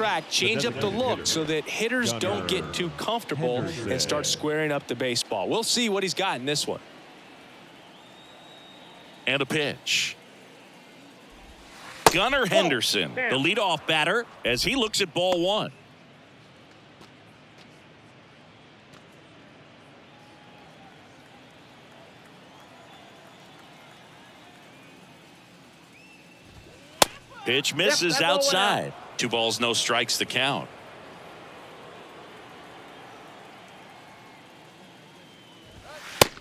track, change up the look so that hitters don't get too comfortable and start squaring up the baseball. We'll see what he's got in this one. And a pitch. Gunnar Henderson, the leadoff batter, as he looks at ball one. Pitch misses outside. 2 balls, no strikes to count.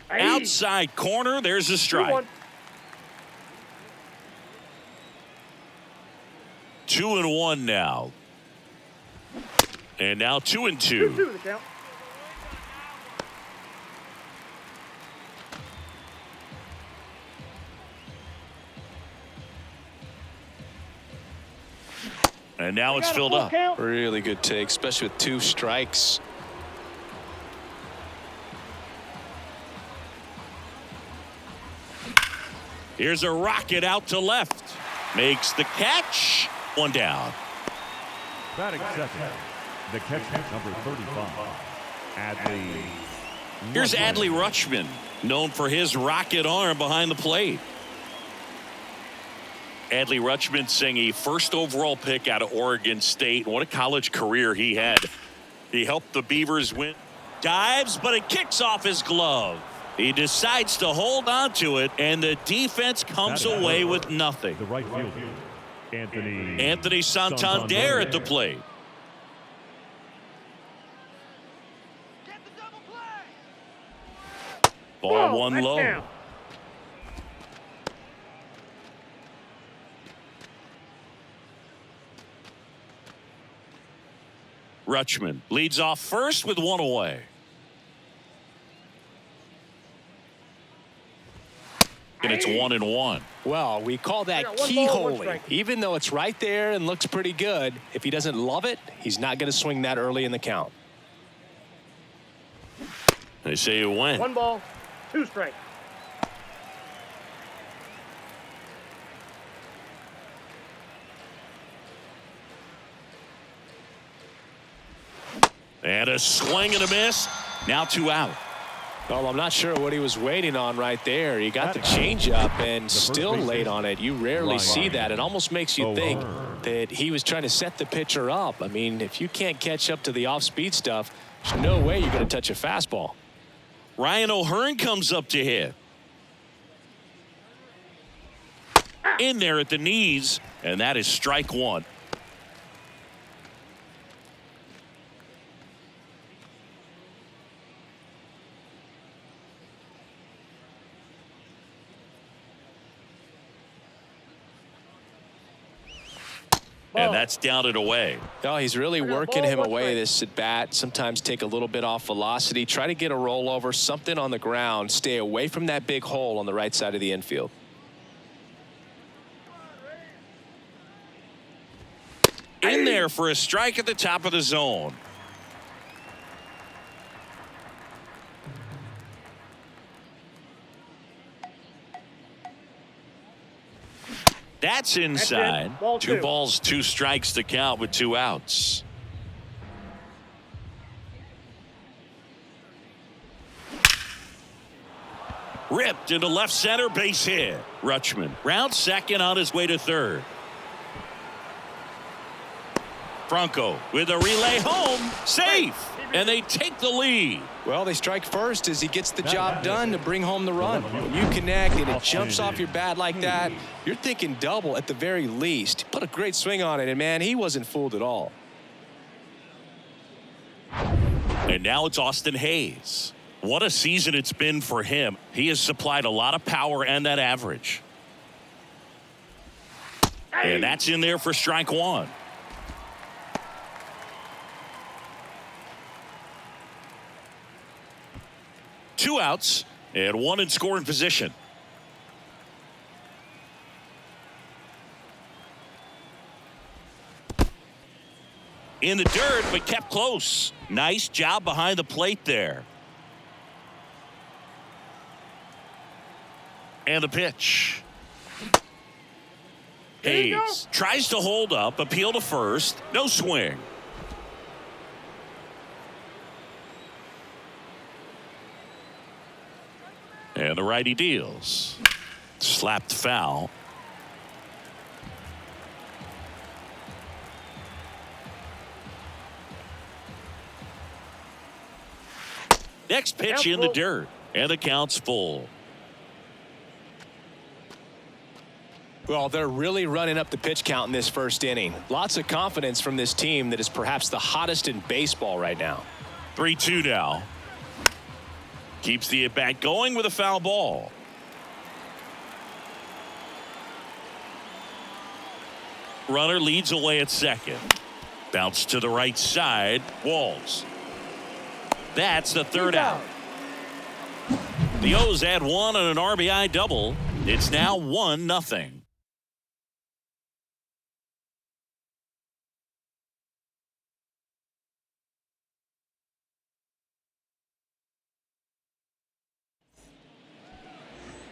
Outside corner, there's a strike. 2-1 now. And now 2-2. And now it's filled up. Really good take, especially with 2 strikes. Here's a rocket out to left. Makes the catch. 1 down. Batting second, the catcher, number 35, Adley. Here's Adley Rutschman, known for his rocket arm behind the plate. Adley Rutschman saying a first overall pick out of Oregon State. What a college career he had. He helped the Beavers win. Dives, but it kicks off his glove. He decides to hold on to it, and the defense comes away with nothing. The right fielder, Anthony Santander at the plate. Ball 1 low. Rutschman leads off first with 1 away. And it's 1-1. Well, we call that keyholing. Even though it's right there and looks pretty good, if he doesn't love it, he's not going to swing that early in the count. They say you win. 1 ball, 2 strikes. And a swing and a miss. Now 2 out. Well, I'm not sure what he was waiting on right there. He got the changeup and still late on it. You rarely see that. It almost makes you think that he was trying to set the pitcher up. I mean, if you can't catch up to the off-speed stuff, there's no way you're going to touch a fastball. Ryan O'Hearn comes up to hit. In there at the knees, and that is strike 1. And that's down and away. Oh, he's really working him away this at bat. Sometimes take a little bit off velocity. Try to get a rollover, something on the ground. Stay away from that big hole on the right side of the infield. In there for a strike at the top of the zone. That's inside. 2 balls, 2 strikes to count with 2 outs. Ripped into left center, base hit. Rutschman round second on his way to third. Franco with a relay home, safe, and they take the lead. Well, they strike first as he gets the job done to bring home the run. When you connect and it jumps off your bat like that, you're thinking double at the very least. Put a great swing on it, and man, he wasn't fooled at all. And now it's Austin Hayes. What a season it's been for him. He has supplied a lot of power and that average. And that's in there for strike 1. Two outs and 1 in scoring position. In the dirt, but kept close. Nice job behind the plate there. And the pitch. Hayes tries to hold up, appeal to first, no swing. And the righty deals. Slapped foul. Next pitch in the dirt, and the count's full. Well, they're really running up the pitch count in this first inning. Lots of confidence from this team that is perhaps the hottest in baseball right now. 3-2 now. Keeps the at-bat going with a foul ball. Runner leads away at second. Bounce to the right side. Walls. That's the third out. The O's add one on an RBI double. It's now 1-0.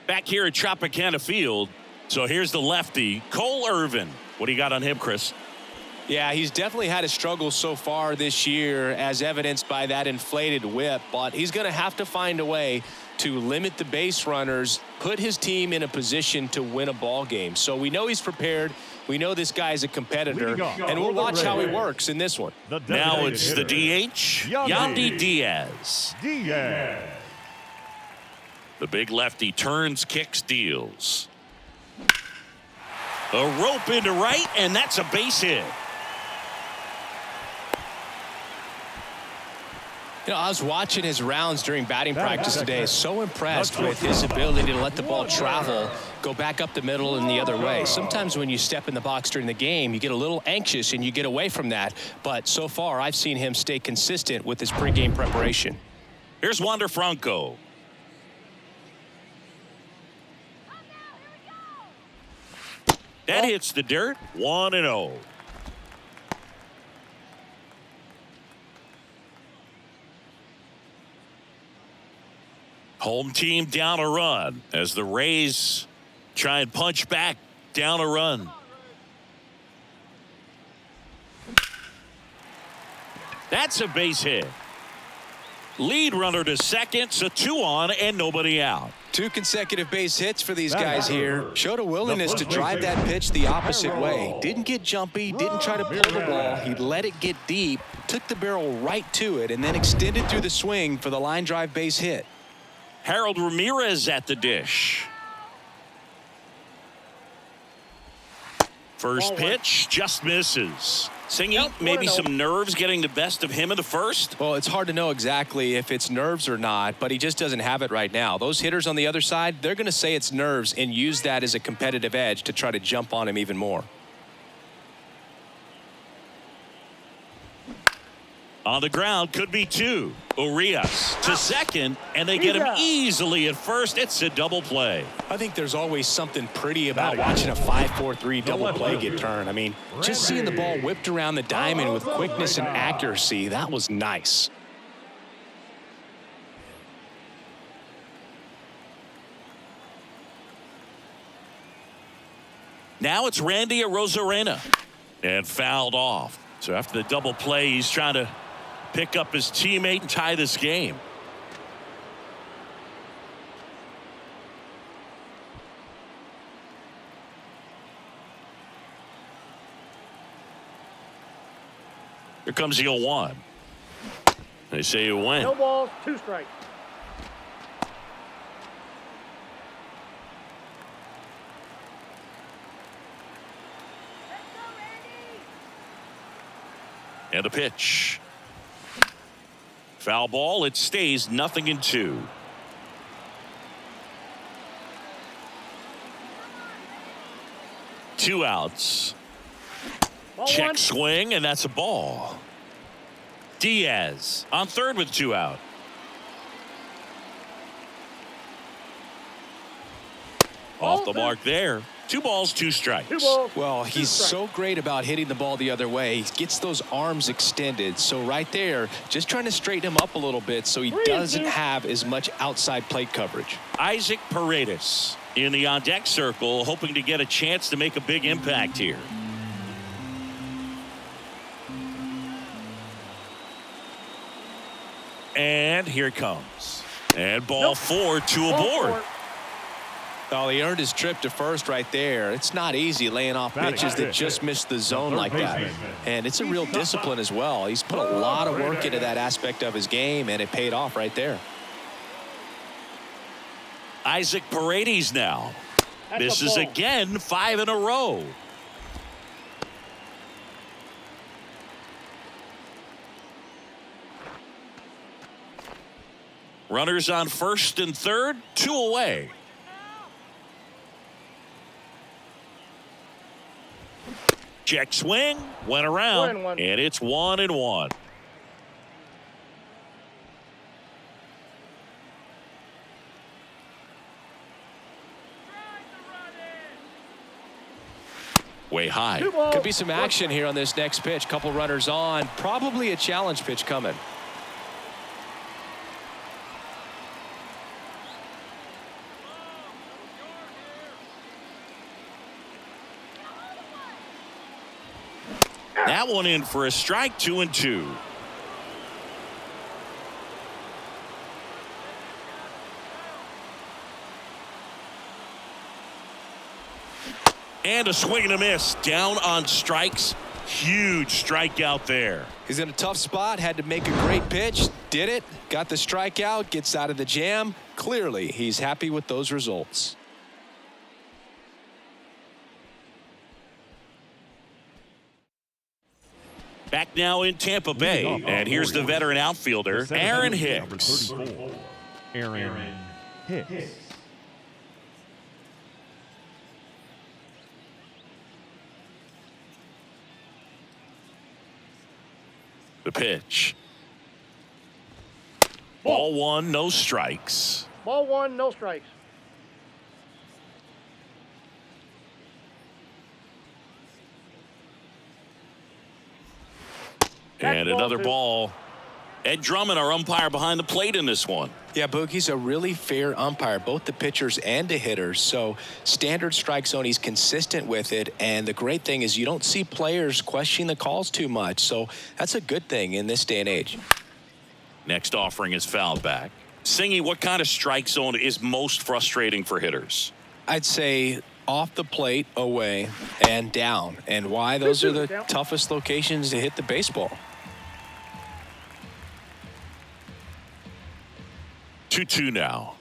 Back here at Tropicana Field. So here's the lefty, Cole Irvin. What do you got on him, Chris? Yeah, he's definitely had a struggle so far this year, as evidenced by that inflated whip, but he's going to have to find a way to limit the base runners, put his team in a position to win a ball game. So we know he's prepared. We know this guy's a competitor, and we'll watch how he works in this one. Now it's the DH, Yandy Diaz. The big lefty turns, kicks, deals. A rope into right, and that's a base hit. You know, I was watching his rounds during batting practice today. So impressed with his ability to let the ball travel, go back up the middle and the other way. Sometimes when you step in the box during the game, you get a little anxious and you get away from that. But so far, I've seen him stay consistent with his pregame preparation. Here's Wander Franco. That hits the dirt. 1-0. Home team down a run as the Rays try and punch back down a run. That's a base hit. Lead runner to second, so 2 on and nobody out. 2 consecutive base hits for these guys here. Showed a willingness to drive that pitch the opposite way. Didn't get jumpy, didn't try to pull the ball. He let it get deep, took the barrel right to it, and then extended through the swing for the line drive base hit. Harold Ramirez at the dish. First pitch just misses. Singy, maybe some nerves getting the best of him in the first? Well, it's hard to know exactly if it's nerves or not, but he just doesn't have it right now. Those hitters on the other side, they're going to say it's nerves and use that as a competitive edge to try to jump on him even more. On the ground, could be 2. Urias to second, and they get him easily at first. It's a double play. I think there's always something pretty about watching a 5-4-3 double play get turned. I mean, just seeing the ball whipped around the diamond with quickness and accuracy, that was nice. Now it's Randy Arozarena, and fouled off. So after the double play, he's trying to pick up his teammate and tie this game. Here comes the 0-1. They say you win. No balls, 2 strikes. And a pitch. Foul ball. It stays 0-2. Two outs. Check swing, and that's a ball. Diaz on third with 2 out. Off the mark there. 2 balls, 2 strikes. Well, he's so great about hitting the ball the other way. He gets those arms extended. So right there, just trying to straighten him up a little bit so he doesn't have as much outside plate coverage. Isaac Paredes in the on-deck circle, hoping to get a chance to make a big impact here. And here it comes. And ball 4, 2 aboard. Oh, he earned his trip to first right there. It's not easy laying off pitches that just missed the zone like that. And it's a real discipline as well. He's put a lot of work into that aspect of his game, and it paid off right there. Isaac Paredes now. This is again 5 in a row. Runners on first and third, 2 away. Check swing, went around, and it's 1-1. Way high. Could be some action here on this next pitch. Couple runners on. Probably a challenge pitch coming. That one in for a strike, 2-2. And a swing and a miss. Down on strikes. Huge strikeout there. He's in a tough spot. Had to make a great pitch. Did it. Got the strikeout. Gets out of the jam. Clearly, he's happy with those results. Back now in Tampa Bay. And here's the veteran outfielder, Aaron Hicks. Aaron Hicks. The pitch. Ball 1, no strikes. Ball 1, no strikes. And another ball. Ed Drummond, our umpire behind the plate in this one. Yeah, Boogie's a really fair umpire, both the pitchers and the hitters. So standard strike zone, he's consistent with it. And the great thing is you don't see players questioning the calls too much. So that's a good thing in this day and age. Next offering is fouled back. Singy, what kind of strike zone is most frustrating for hitters? I'd say off the plate, away, and down. And why? Those are the toughest locations to hit the baseball. 2-2 now.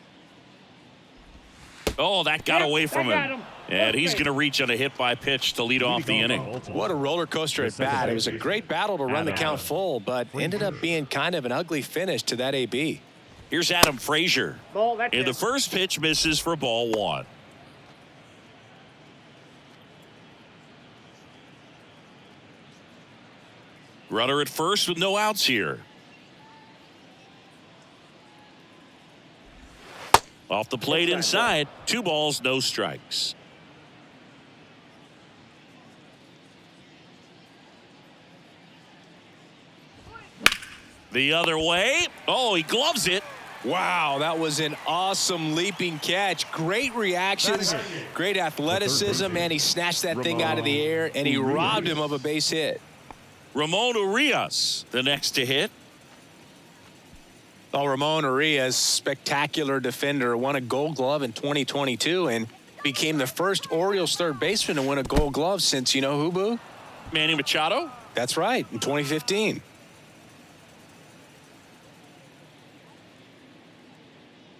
Oh, that got away from him. And he's going to reach on a hit by pitch to lead off the inning. What a roller coaster at bat. It was a great battle to run the count full, but ended up being kind of an ugly finish to that AB. Here's Adam Frazier. And the first pitch misses for ball 1. Runner at first with no outs here. Off the plate inside, 2 balls, no strikes. The other way. Oh, he gloves it. Wow, that was an awesome leaping catch. Great reactions, great athleticism, and he snatched that thing out of the air, and he robbed him of a base hit. Ramon Urias, the next to hit. Oh, Ramon Urias, spectacular defender, won a Gold Glove in 2022 and became the first Orioles third baseman to win a Gold Glove since, you know who, Boo? Manny Machado. That's right, in 2015.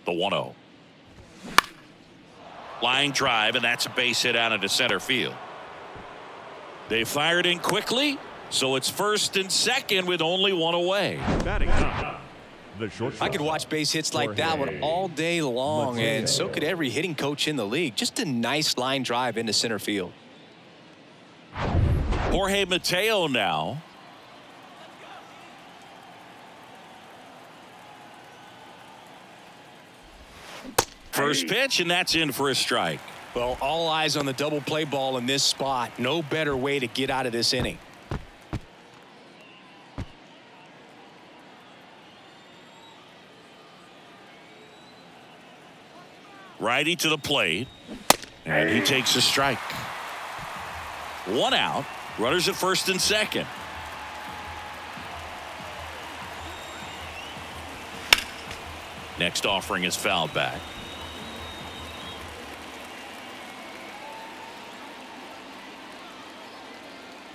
The 1-0. Line drive, and that's a base hit out into center field. They fired in quickly, so it's first and second with only 1 away. Batting up. I could watch base hits like that one all day long, and so could every hitting coach in the league. Just a nice line drive into center field. Jorge Mateo now. First pitch, and that's in for a strike. Well, all eyes on the double play ball in this spot. No better way to get out of this inning. Righty to the plate, and he takes a strike. 1 out. Runners at first and second. Next offering is fouled back.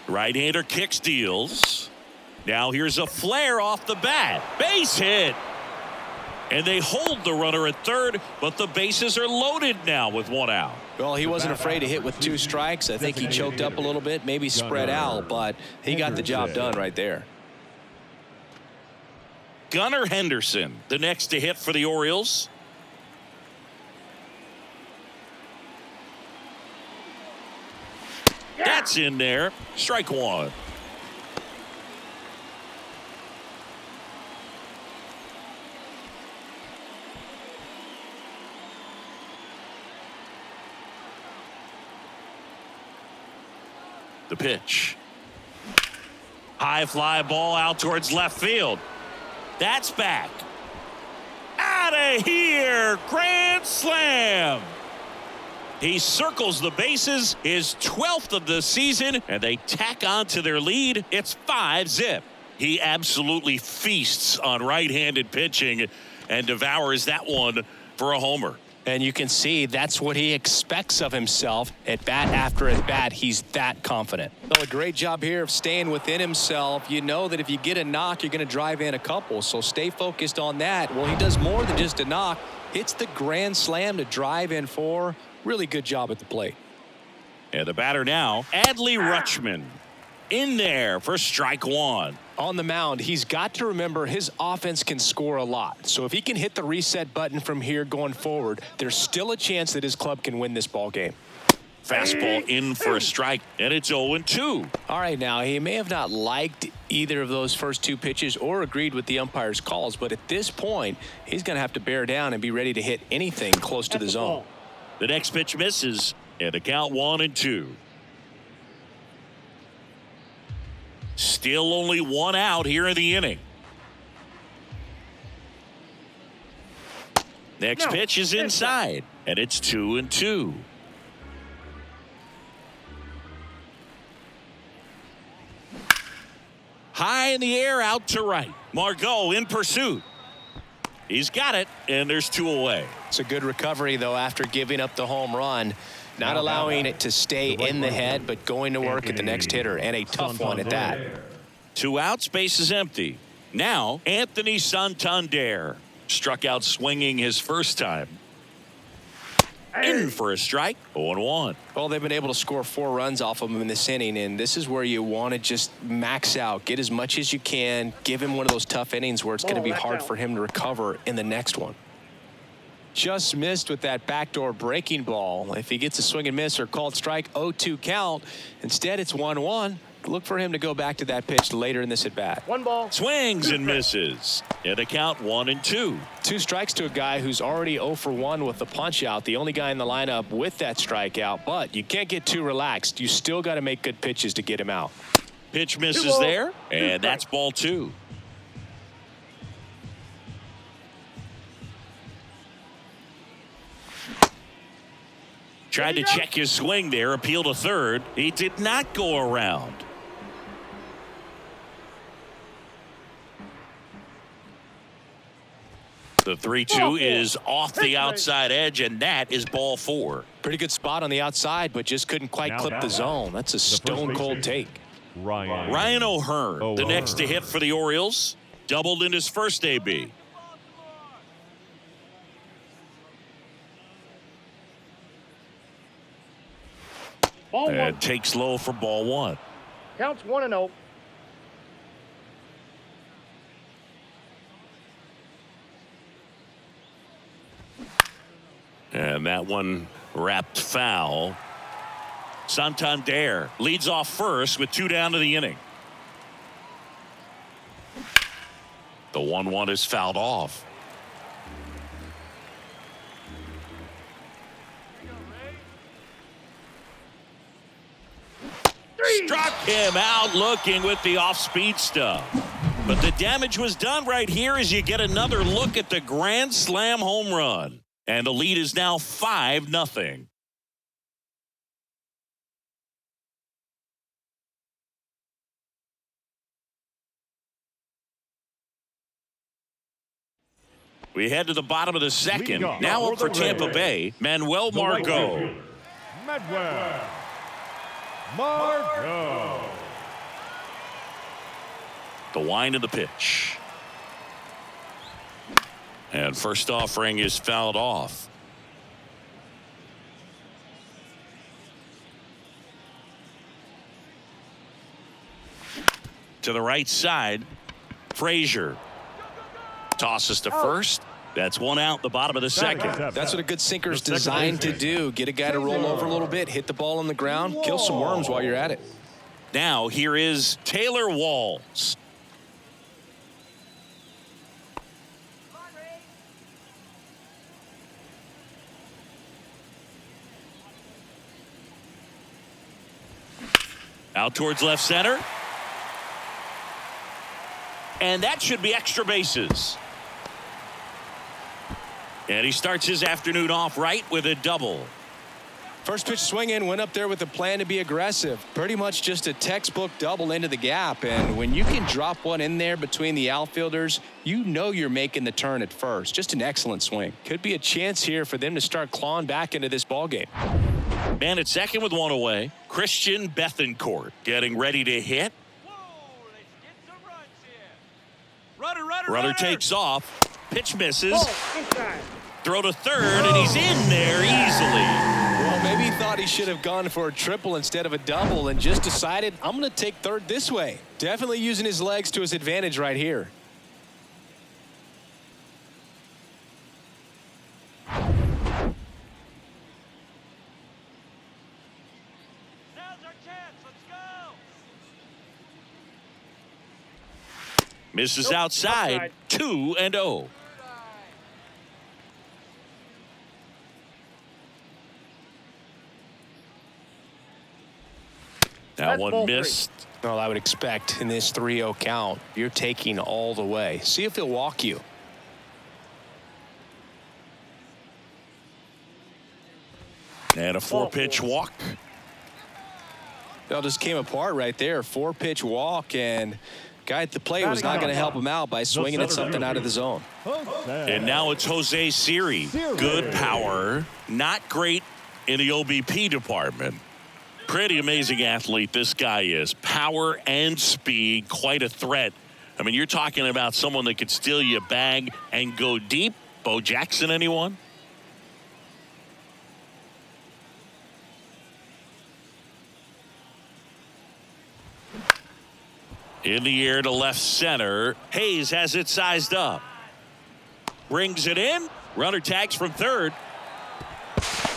Right-hander kicks, deals. Now here's a flare off the bat. Base hit. And they hold the runner at third, but the bases are loaded now with 1 out. Well, he wasn't afraid to hit with 2 strikes. I think he choked up a little bit, maybe spread out, but he got the job done right there. Gunnar Henderson, the next to hit for the Orioles. That's in there. Strike 1. The pitch. High fly ball out towards left field. That's back. Out of here. Grand slam. He circles the bases, his 12th of the season, and they tack on to their lead. It's 5-zip. He absolutely feasts on right-handed pitching and devours that one for a homer. And you can see that's what he expects of himself at bat after at bat. He's that confident. Well, a great job here of staying within himself. You know that if you get a knock, you're going to drive in a couple. So stay focused on that. Well, he does more than just a knock. Hits the grand slam to drive in 4. Really good job at the plate. And the batter now, Adley Rutschman. In there for strike 1. On the mound, he's got to remember his offense can score a lot. So if he can hit the reset button from here going forward, there's still a chance that his club can win this ball game. Fastball in for a strike, and it's 0-2. All right, now he may have not liked either of those first 2 pitches or agreed with the umpire's calls, but at this point, he's going to have to bear down and be ready to hit anything close to the zone. The next pitch misses, and a count 1-2. Still only 1 out here in the inning. Next pitch is inside, and it's 2-2. High in the air, out to right. Margot in pursuit. He's got it, and there's 2 away. It's a good recovery, though, after giving up the home run. Not allowing it to stay in the head, but going to work at the next hitter, and a tough one at that. 2 outs, base is empty. Now, Anthony Santander struck out swinging his first time. In for a strike, 0-1. Well, they've been able to score 4 runs off of him in this inning, and this is where you want to just max out, get as much as you can, give him one of those tough innings where it's going to be hard for him to recover in the next one. Just missed with that backdoor breaking ball. If he gets a swing and miss or called strike, 0-2 count. Instead, it's 1-1. Look for him to go back to that pitch later in this at bat. 1 ball. Swings and misses. And a count 1-2. 2 strikes to a guy who's already 0 for 1 with the punch out. The only guy in the lineup with that strikeout. But you can't get too relaxed. You still got to make good pitches to get him out. Pitch misses there. And that's ball 2. Tried to check his swing there, appeal to third. He did not go around. The 3-2 is off the outside edge, and that is ball 4. Pretty good spot on the outside, but just couldn't quite clip the zone. That's a stone-cold take. Ryan O'Hearn, the next to hit for the Orioles, doubled in his first AB. And takes low for ball 1. Counts 1-0. And that one wrapped foul. Santander leads off first with 2 down to the inning. The 1-1 is fouled off. him out looking with the off-speed stuff. But the damage was done right here as you get another look at the grand slam home run. And the lead is now 5-0. We head to the bottom of the second. Now up for Tampa Bay, Manuel Margot. Manuel Margot. The wind of the pitch. And first offering is fouled off. To the right side, Frazier. Tosses to first. That's one out, the bottom of the second. That's what a good sinker's designed to do. Get a guy to roll over a little bit, hit the ball on the ground, kill some worms while you're at it. Now here is Taylor Walls. Out towards left center. And that should be extra bases. And he starts his afternoon off right with a double. First pitch swing in, went up there with a plan to be aggressive. Pretty much just a textbook double into the gap. And when you can drop one in there between the outfielders, you know you're making the turn at first. Just an excellent swing. Could be a chance here for them to start clawing back into this ball game. Man at second with one away. Christian Bethancourt getting ready to hit. Runner takes off. Pitch misses. Throw to third, and he's in there easily. Well, maybe he thought he should have gone for a triple instead of a double and just decided, I'm going to take third this way. Definitely using his legs to his advantage right here. Misses outside, 2-0. That one missed. Well, I would expect in this 3-0 count, you're taking all the way. See if he'll walk you. And a 4-pitch walk. It all just came apart right there. 4-pitch walk, and guy at the plate was not going to help him out by swinging at something out of the zone. And now it's Jose Siri. Good power. Not great in the OBP department. Pretty amazing athlete this guy is. Power and speed, quite a threat. I mean, you're talking about someone that could steal you a bag and go deep. Bo Jackson, anyone? In the air to left center. Hayes has it sized up. Brings it in. Runner tags from third.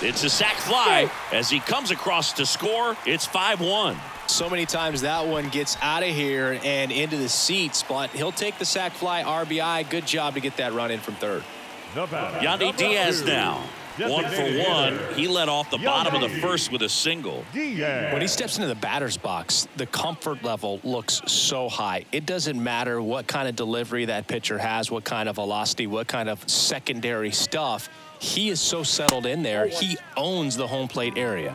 It's a sac fly as he comes across to score. It's 5-1. So many times that one gets out of here and into the seats, but he'll take the sac fly RBI. Good job to get that run in from third. Yandy Diaz now. 1 for 1. He led off the bottom of the first with a single. When he steps into the batter's box, the comfort level looks so high. It doesn't matter what kind of delivery that pitcher has, what kind of velocity, what kind of secondary stuff. He is so settled in there. He owns the home plate area.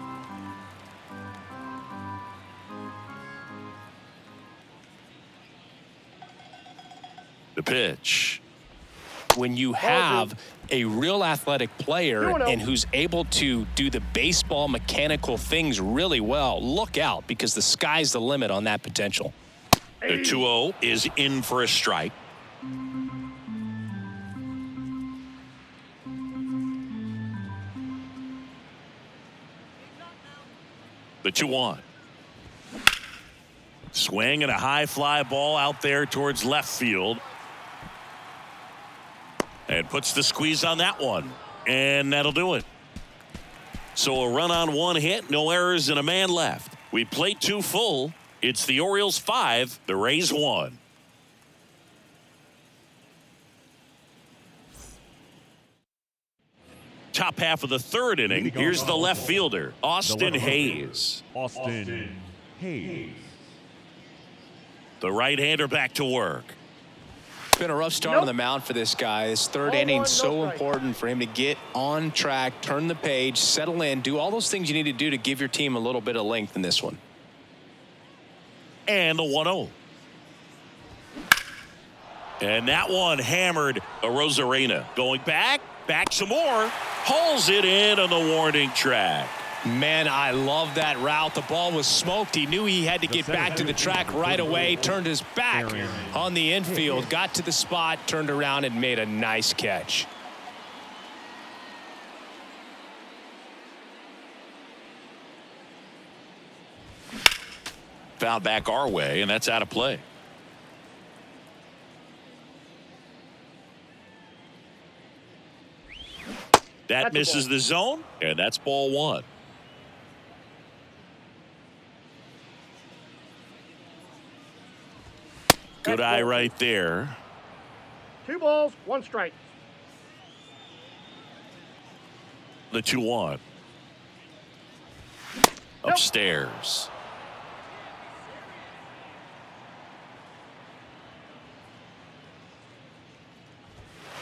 The pitch. When you have a real athletic player and who's able to do the baseball mechanical things really well, look out, because the sky's the limit on that potential. The 2-0 is in for a strike. The 2-1. Swing and a high fly ball out there towards left field. And puts the squeeze on that one. And that'll do it. So a run on one hit, no errors, and a man left. We played 2 full. It's the Orioles 5, the Rays 1. Top half of the third inning. Here's the left fielder, Austin Hayes. Austin Hayes. The right-hander back to work. It's been a rough start on the mound for this guy. This third inning so important for him to get on track, turn the page, settle in, do all those things you need to do to give your team a little bit of length in this one. And the 1-0. And that one hammered a Rosarena. Going back some more. Hauls it in on the warning track. Man, I love that route. The ball was smoked. He knew he had to get back to the track right away. Turned his back on the infield. Got to the spot, turned around, and made a nice catch. Foul back our way, and that's out of play. That misses the zone, and that's ball one. Good eye right there. 2 balls, 1 strike. The 2-1. Upstairs.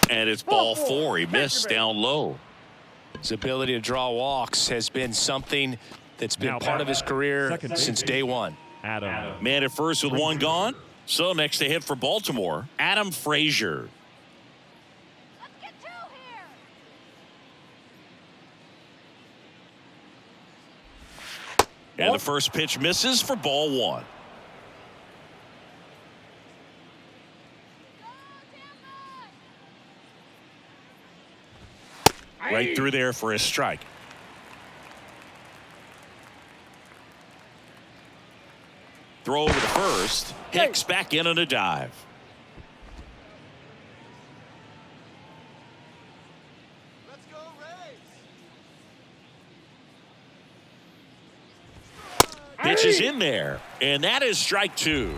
And it's ball 4. He missed down low. His ability to draw walks has been something that's been part of his career since day one. Adam. Man at first with 1 gone. So next to hit for Baltimore, Adam Frazier. Let's get 2 here. And the first pitch misses for ball 1. Right through there for a strike. Throw over to first. Hicks back in on a dive. Let's go, Rays. Pitch is in there, and that is strike 2.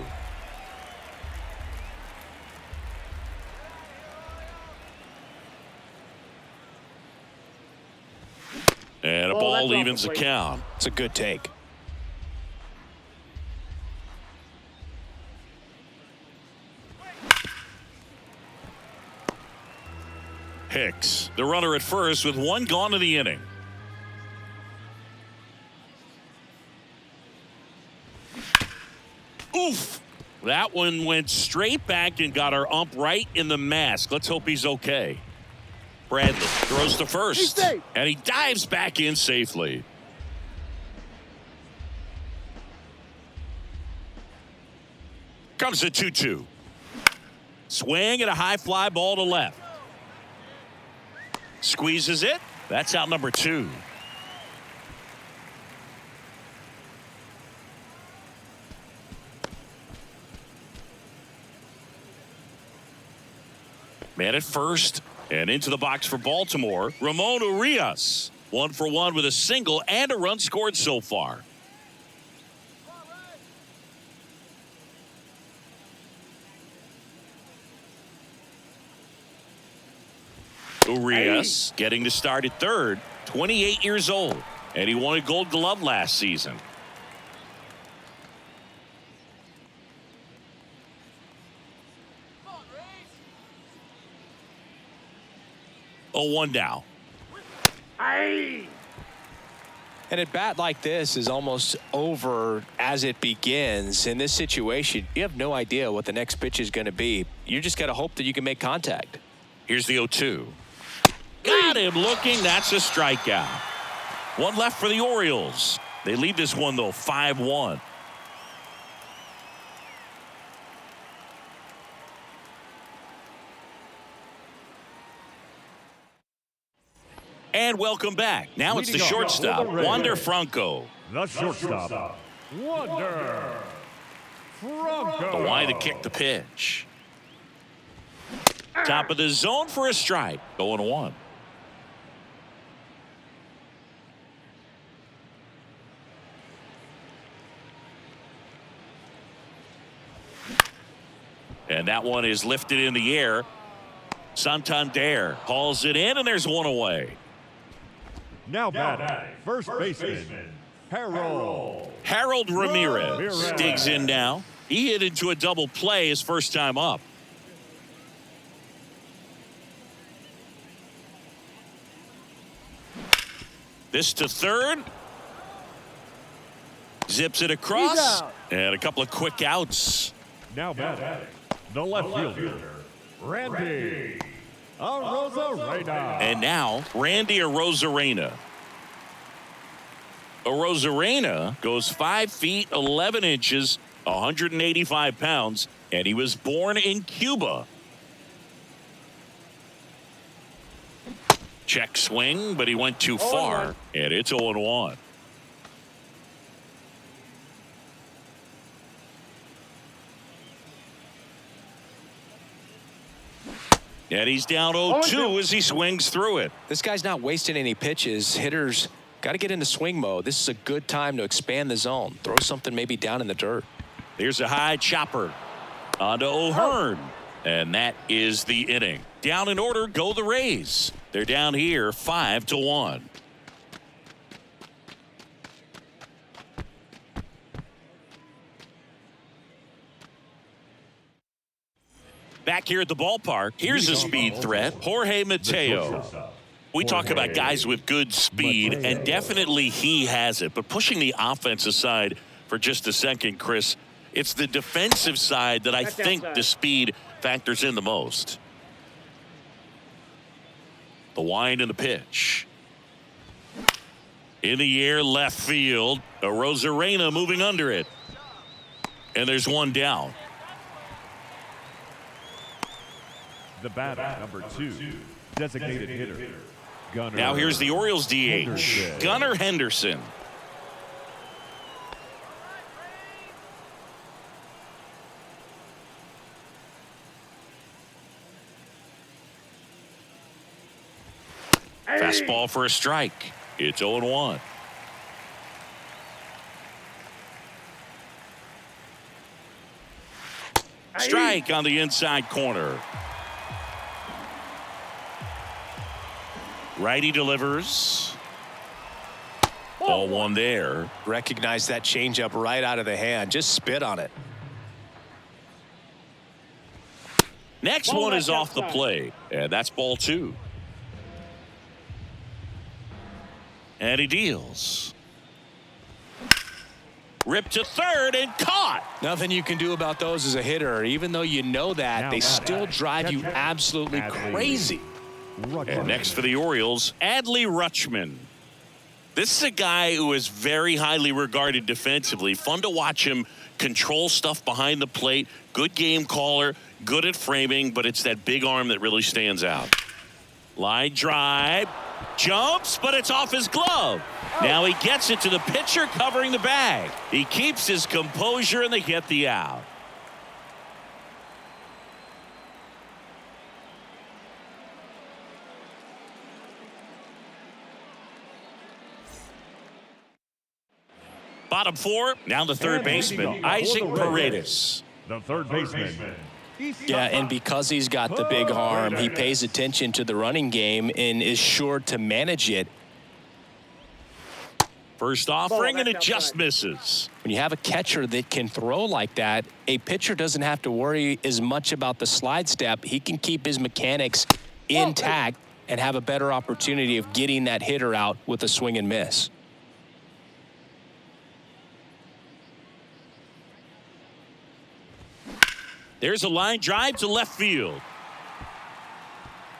And a ball evens the count. It's a good take. Hicks, the runner at first with 1 gone in the inning. Oof. That one went straight back and got our ump right in the mask. Let's hope he's okay. Bradley throws to first, and he dives back in safely. Comes a 2-2. Swing and a high fly ball to left. Squeezes it. That's out number 2. Man at first and into the box for Baltimore. Ramon Urias. 1 for 1 with a single and a run scored so far. Urias getting to start at third, 28 years old, and he won a Gold Glove last season. Oh, 1 down. And a bat like this is almost over as it begins. In this situation, you have no idea what the next pitch is going to be. You just got to hope that you can make contact. Here's the 0-2. Got him looking. That's a strikeout. 1 left for the Orioles. They lead this one, though, 5-1. And welcome back. Now it's the shortstop, Wander Franco. The shortstop, Wander Franco. The line to kick the pitch. Top of the zone for a strike. 0-1. And that one is lifted in the air. Santander hauls it in, and there's 1 away. Now batting, first baseman, Harold Harold Ramirez digs in now. He hit into a double play his first time up. This to third. Zips it across. And a couple of quick outs. Now batting, the left fielder, Randy Arozarena. And now, Randy Arozarena. Arozarena goes 5 feet 11 inches, 185 pounds, and he was born in Cuba. Check swing, but he went too far, and it's 0-1. And he's down 0-2 as he swings through it. This guy's not wasting any pitches. Hitters got to get into swing mode. This is a good time to expand the zone. Throw something maybe down in the dirt. Here's a high chopper onto O'Hearn. And that is the inning. Down in order go the Rays. They're down here 5-1. Back here at the ballpark, here's a speed threat, Jorge Mateo. We talk about guys with good speed, and definitely he has it. But pushing the offense aside for just a second, Chris, it's the defensive side that I think the speed factors in the most. The wind and the pitch. In the air, left field. Arozarena moving under it. And there's one down. The batter, number 2, designated hitter, Gunnar. Now here's the Orioles DH, Henderson. Gunnar Henderson. Fastball for a strike. It's 0-1. Strike on the inside corner. Righty delivers. 0-1 there. Recognize that changeup right out of the hand. Just spit on it. Next one is off the plate, and that's ball 2. And he deals. Ripped to third and caught. Nothing you can do about those as a hitter. Even though you know that, they still drive you absolutely crazy. And next for the Orioles, Adley Rutschman. This is a guy who is very highly regarded defensively. Fun to watch him control stuff behind the plate. Good game caller, good at framing, but it's that big arm that really stands out. Line drive, jumps, but it's off his glove. Now he gets it to the pitcher covering the bag. He keeps his composure and they get the out. Bottom 4, now the third baseman, Isaac Paredes. The third baseman. Yeah, and because he's got the big arm, he pays attention to the running game and is sure to manage it. First offering, and it just misses. When you have a catcher that can throw like that, a pitcher doesn't have to worry as much about the slide step. He can keep his mechanics intact and have a better opportunity of getting that hitter out with a swing and miss. There's a line drive to left field.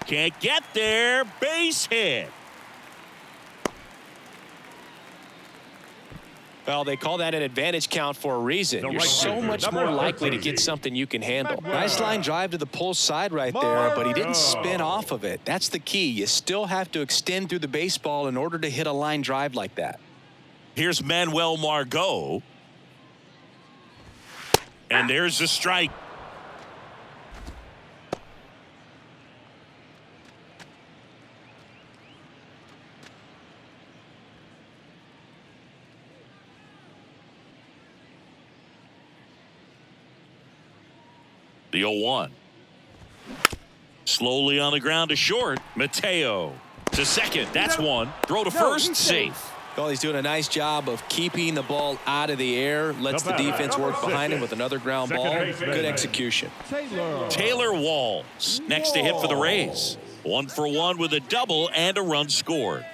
Can't get there. Base hit. Well, they call that an advantage count for a reason. You're so much more likely to get something you can handle. Nice line drive to the pull side right there, but he didn't spin off of it. That's the key. You still have to extend through the baseball in order to hit a line drive like that. Here's Manuel Margot. And there's the strike. The 0-1. Slowly on the ground to short. Mateo to second. That's one. Throw to first. Safe. Well, he's doing a nice job of keeping the ball out of the air. Lets the defense work behind him with another ground ball. Good execution. Taylor Walls next to hit for the Rays. 1 for 1 with a double and a run scored.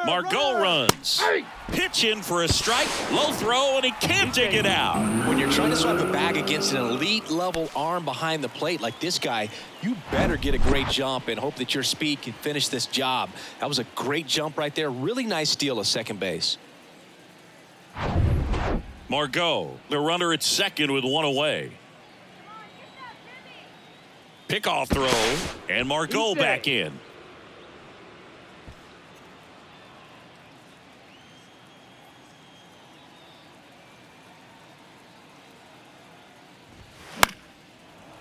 Margot runs. Pitch in for a strike. Low throw, and he can't dig it out. When you're trying to swipe a bag against an elite level arm behind the plate like this guy, you better get a great jump and hope that your speed can finish this job. That was a great jump right there. Really nice steal of second base. Margot, the runner at second with 1 away. Pickoff throw, and Margot back in.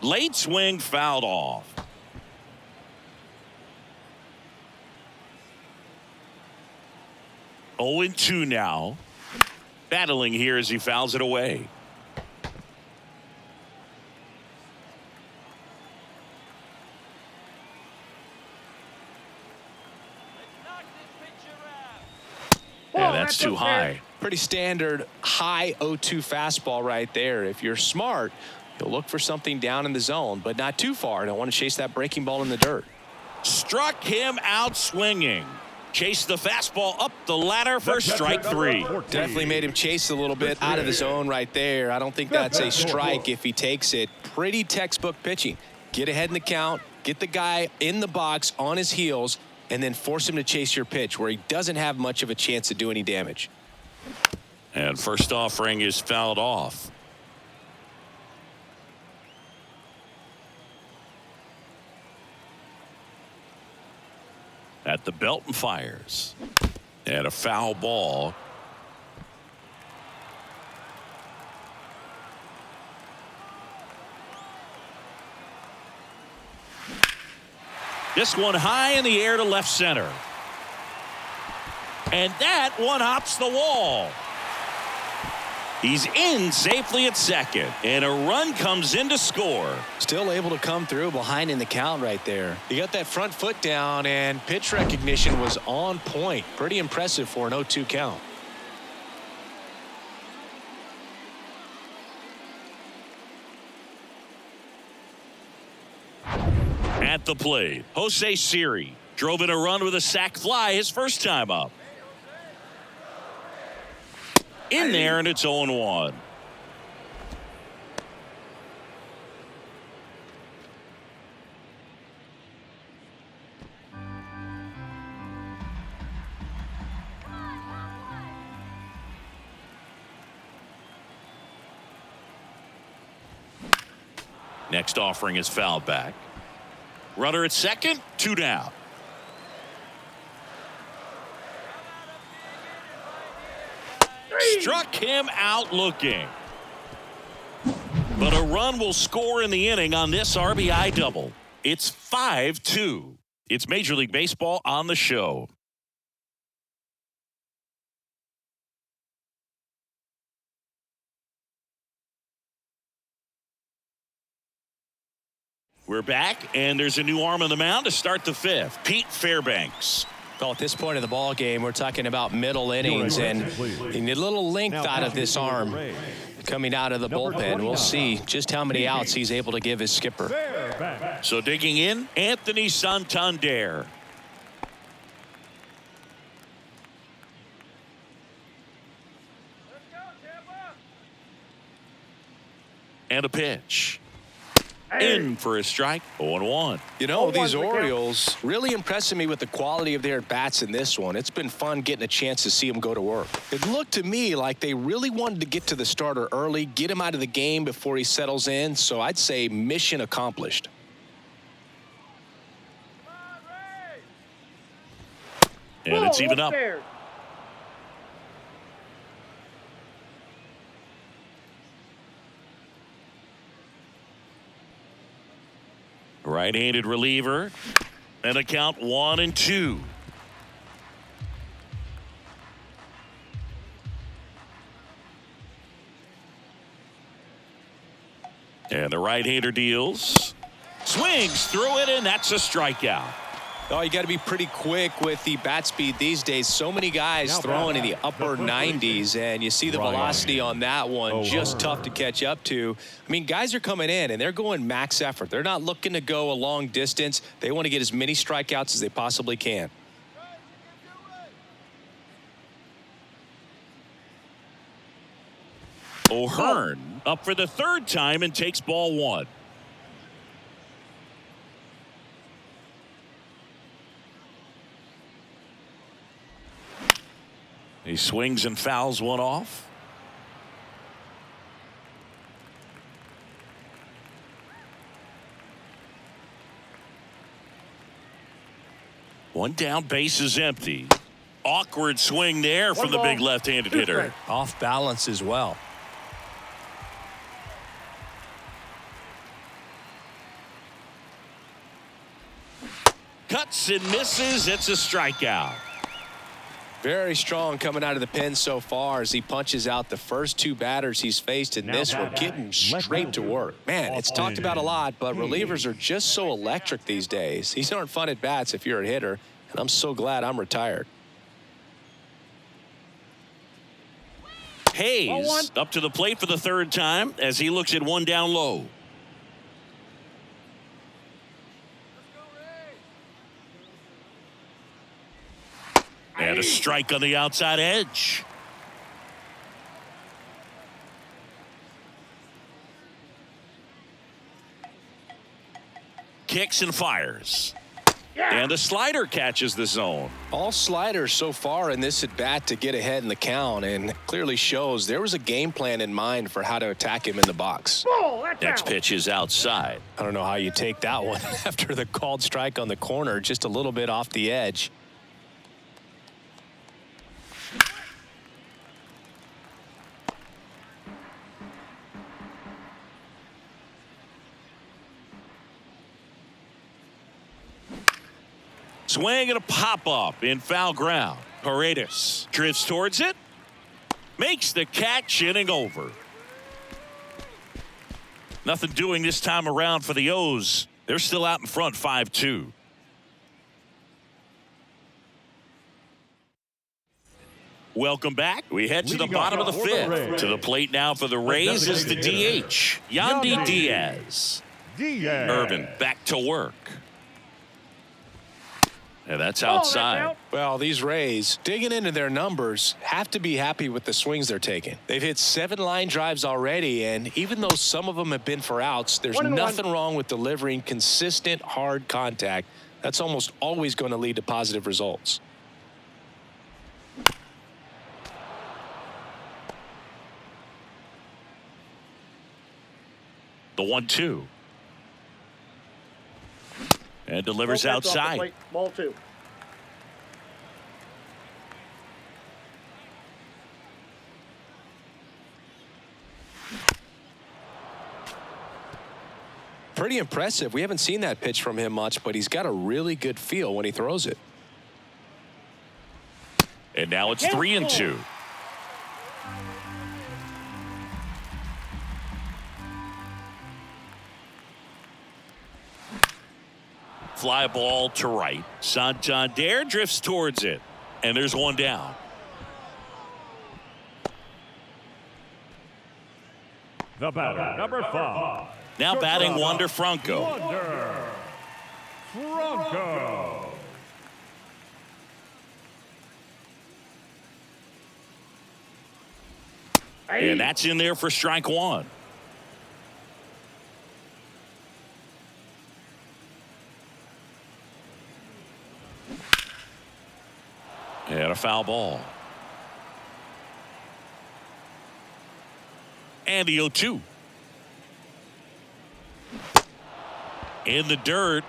Late swing fouled off. Oh, 0-2 now. Battling here as he fouls it away. And that's too high. Pretty standard high 0-2 fastball right there. If you're smart, you'll look for something down in the zone, but not too far. Don't want to chase that breaking ball in the dirt. Struck him out swinging. Chased the fastball up the ladder for strike 3. Definitely made him chase a little bit out of the zone right there. I don't think that's a strike if he takes it. Pretty textbook pitching. Get ahead in the count, get the guy in the box on his heels, and then force him to chase your pitch where he doesn't have much of a chance to do any damage. And first offering is fouled off. At the belt and fires. And a foul ball. This one high in the air to left center. And that one hops the wall. He's in safely at second, and a run comes in to score. Still able to come through behind in the count right there. He got that front foot down, and pitch recognition was on point. Pretty impressive for an 0-2 count. At the plate, Jose Siri drove in a run with a sac fly his first time up. In there, and it's 0-1. Next offering is fouled back. Runner at second, 2 down. Struck him out looking. But a run will score in the inning on this RBI double. It's 5-2. It's Major League Baseball on the show. We're back, and there's a new arm on the mound to start the 5th. Pete Fairbanks. Well, at this point of the ball game, we're talking about middle innings, and you need a little length out of this arm coming out of the bullpen. We'll see just how many outs he's able to give his skipper. So digging in, Anthony Santander. And a pitch. In for a strike, 0-1. You know, these Orioles really impressing me with the quality of their at-bats in this one. It's been fun getting a chance to see them go to work. It looked to me like they really wanted to get to the starter early, get him out of the game before he settles in. So I'd say mission accomplished. And it's even up. Right-handed reliever, and a count 1-2. And the right-hander deals. Swings through it, and that's a strikeout. Oh, you got to be pretty quick with the bat speed these days. So many guys throwing in the upper 90s, and you see the velocity on that one. Just tough to catch up to. I mean, guys are coming in, and they're going max effort. They're not looking to go a long distance. They want to get as many strikeouts as they possibly can. O'Hearn up for the third time and takes ball one. He swings and fouls one off. One down, base is empty. Awkward swing there from the big left-handed hitter. Off balance as well. Cuts and misses. It's a strikeout. Very strong coming out of the pen so far as he punches out the first two batters he's faced in this one, getting straight to work. Man, it's talked about a lot, but relievers are just so electric these days. These aren't fun at bats if you're a hitter, and I'm so glad I'm retired. Hayes up to the plate for the third time as he looks at one down low. And a strike on the outside edge. Kicks and fires. And a slider catches the zone. All sliders so far in this at bat to get ahead in the count, and clearly shows there was a game plan in mind for how to attack him in the box. Next pitch is outside. I don't know how you take that one after the called strike on the corner, just a little bit off the edge. Swing and a pop-up in foul ground. Paredes drifts towards it. Makes the catch, inning over. Nothing doing this time around for the O's. They're still out in front 5-2. Welcome back. We head to the bottom of the fifth. To the plate now for the Rays is the DH, Yandy Diaz. Irvin back to work. And that's outside. Well, these Rays, digging into their numbers, have to be happy with the swings they're taking. They've hit 7 line drives already, and even though some of them have been for outs, there's nothing wrong with delivering consistent, hard contact. That's almost always going to lead to positive results. The 1-2. And delivers outside. Ball 2. Pretty impressive. We haven't seen that pitch from him much, but he's got a really good feel when he throws it. And now it's 3-2. Fly ball to right. Santander drifts towards it. And there's one down. The batter, number 5. Now batting Wander Franco. Wander Franco. And that's in there for strike one. And a foul ball. And the 0-2. In the dirt.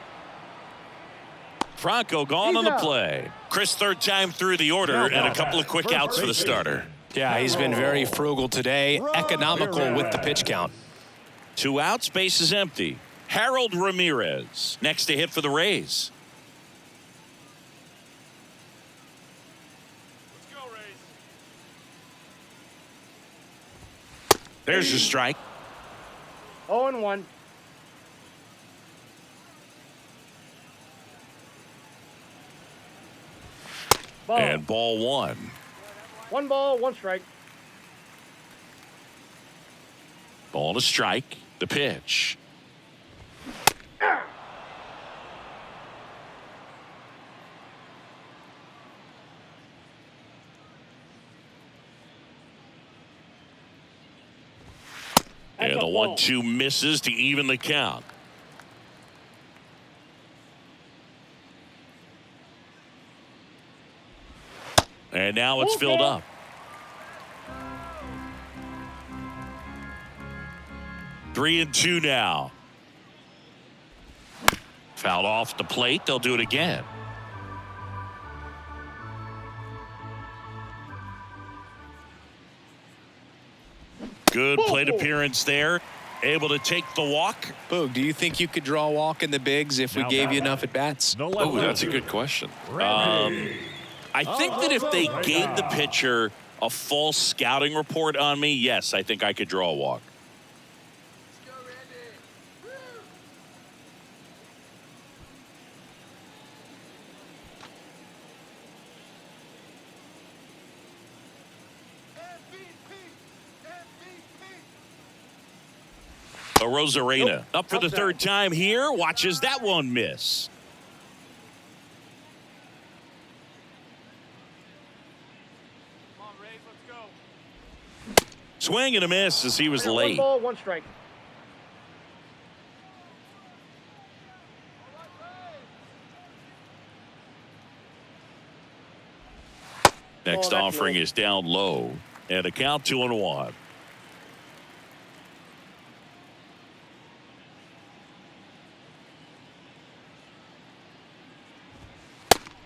Franco gone on the play. Chris, third time through the order, and a couple of quick outs for the starter. Yeah, he's been very frugal today, economical with the pitch count. 2 outs, base is empty. Harold Ramirez next to hit for the Rays. There's a strike. 0-1. And ball one. 1 ball, 1 strike. Ball to strike. The pitch. And the 1-2 misses to even the count. And now it's filled up. Three and two now. Fouled off the plate. They'll do it again. Good plate appearance there. Able to take the walk. Boog, do you think you could draw a walk in the bigs if we gave you enough at-bats? Oh, that's a good question. I think that if they gave the pitcher a false scouting report on me, yes, I think I could draw a walk. Rosarena up for the third time here. Watches that one miss. Come on, Rays, let's go. Swing and a miss as he was late. 1 ball, 1 strike. Next offering is down low. And a count 2-1.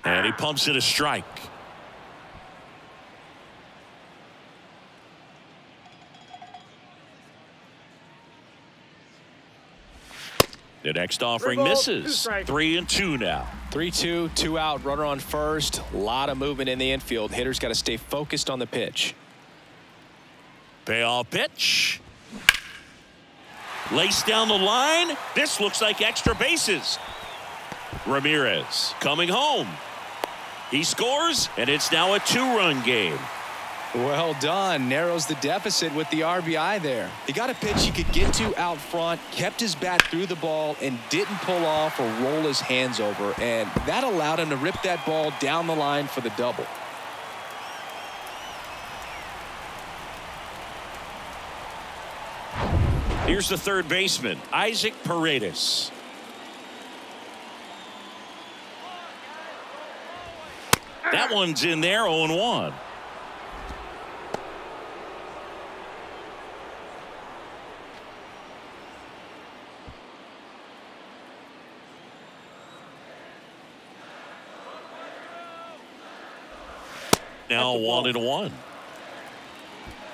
And he pumps it a strike. The next offering misses. 3-2 now. 3-2, 2 out, runner on first. A lot of movement in the infield. Hitter's got to stay focused on the pitch. Payoff pitch. Lace down the line. This looks like extra bases. Ramirez coming home. He scores, and it's now a 2-run game. Well done. Narrows the deficit with the RBI there. He got a pitch he could get to out front, kept his bat through the ball, and didn't pull off or roll his hands over. And that allowed him to rip that ball down the line for the double. Here's the third baseman, Isaac Paredes. That one's in there, 0-1. Now 1-1.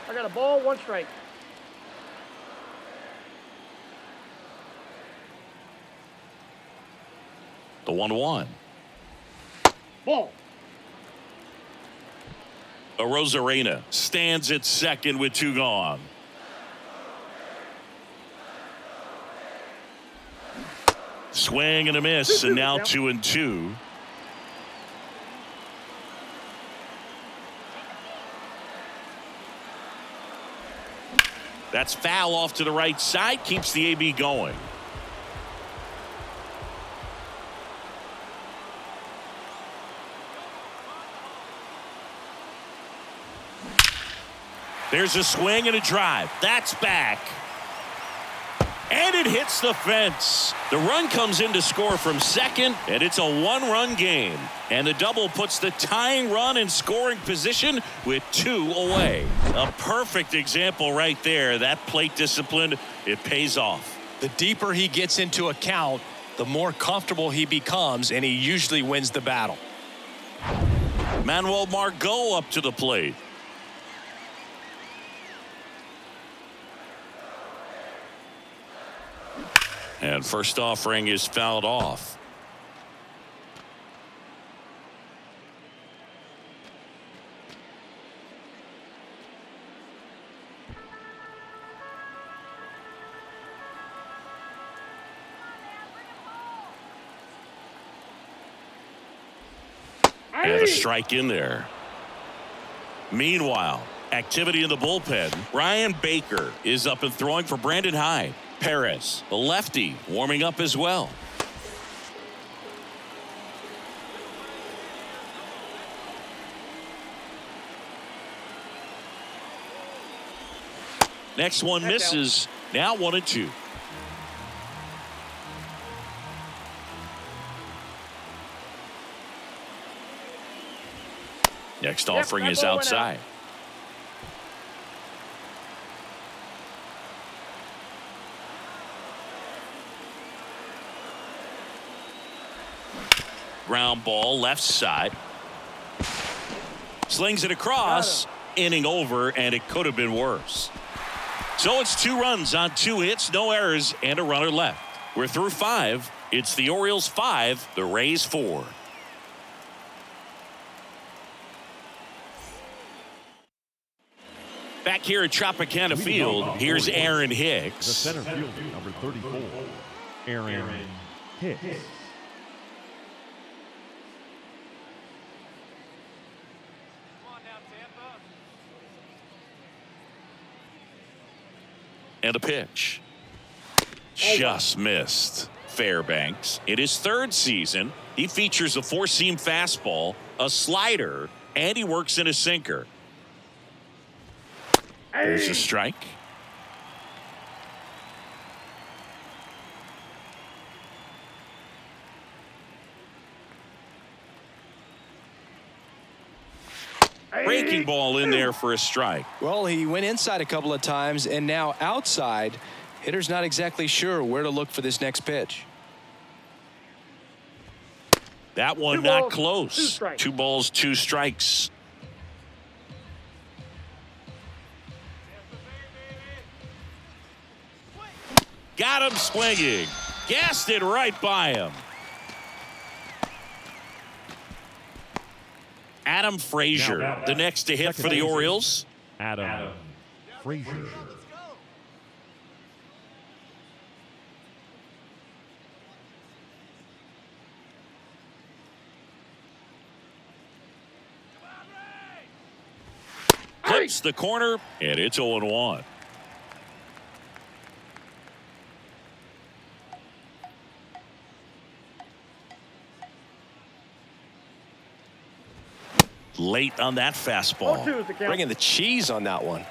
I got a ball, 1 strike. The 1-1. Ball. Rosarena stands at second with 2 gone. Swing and a miss, and now 2-2. That's foul off to the right side, keeps the AB going. There's a swing and a drive. That's back. And it hits the fence. The run comes in to score from second, and it's a 1-run game. And the double puts the tying run in scoring position with 2 away. A perfect example right there. That plate discipline, it pays off. The deeper he gets into a count, the more comfortable he becomes, and he usually wins the battle. Manuel Margot up to the plate. And first offering is fouled off. And a strike in there. Meanwhile, activity in the bullpen. Ryan Baker is up and throwing for Brandon Hyde. Perez, the lefty, warming up as well. Next one misses. Now 1-2. Next offering is outside. Ground ball left side. Slings it across. Inning over, and it could have been worse. So it's 2 runs on 2 hits, no errors, and a runner left. We're through 5. It's the Orioles 5, the Rays 4. Back here at Tropicana Field, here's Aaron Hicks. The center fielder, number 34, Aaron Hicks. Come on now, Tampa. And a pitch. Just missed. Fairbanks. In his 3rd season, he features a 4-seam fastball, a slider, and he works in a sinker. There's a strike. Breaking ball in there for a strike. Well, he went inside a couple of times, and now outside. Hitter's not exactly sure where to look for this next pitch. That one 2 not balls, close. 2 strikes. 2 balls, 2 strikes. Got him swinging. Gassed it right by him. Adam Frazier, the next to hit for the Orioles. Adam Frazier. Clips the corner, and it's 0-1. Late on that fastball. 0-2 is the count. Bringing the cheese on that one.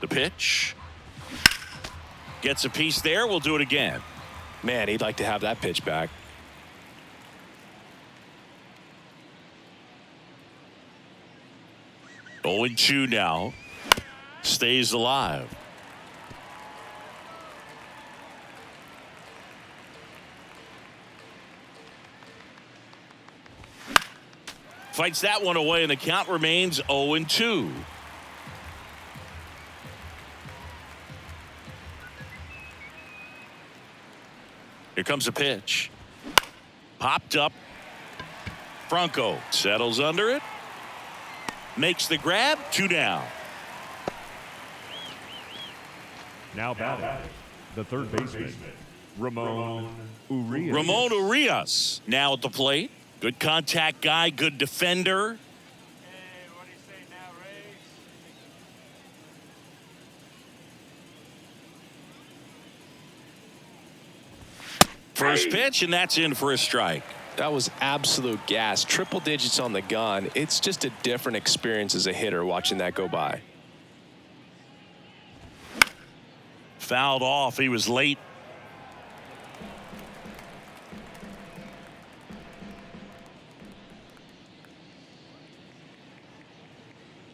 The pitch. Gets a piece there. We'll do it again. Man, he'd like to have that pitch back. Oh, 0-2 now. Stays alive. Fights that one away, and the count remains 0-2. Here comes a pitch. Popped up. Franco settles under it. Makes the grab. 2 down. Now batting, the 3rd baseman, Ramon Urias. Ramon Urias now at the plate. Good contact guy, good defender. Hey, what do you say now, Rays? First pitch, and that's in for a strike. That was absolute gas. Triple digits on the gun. It's just a different experience as a hitter watching that go by. Fouled off. He was late.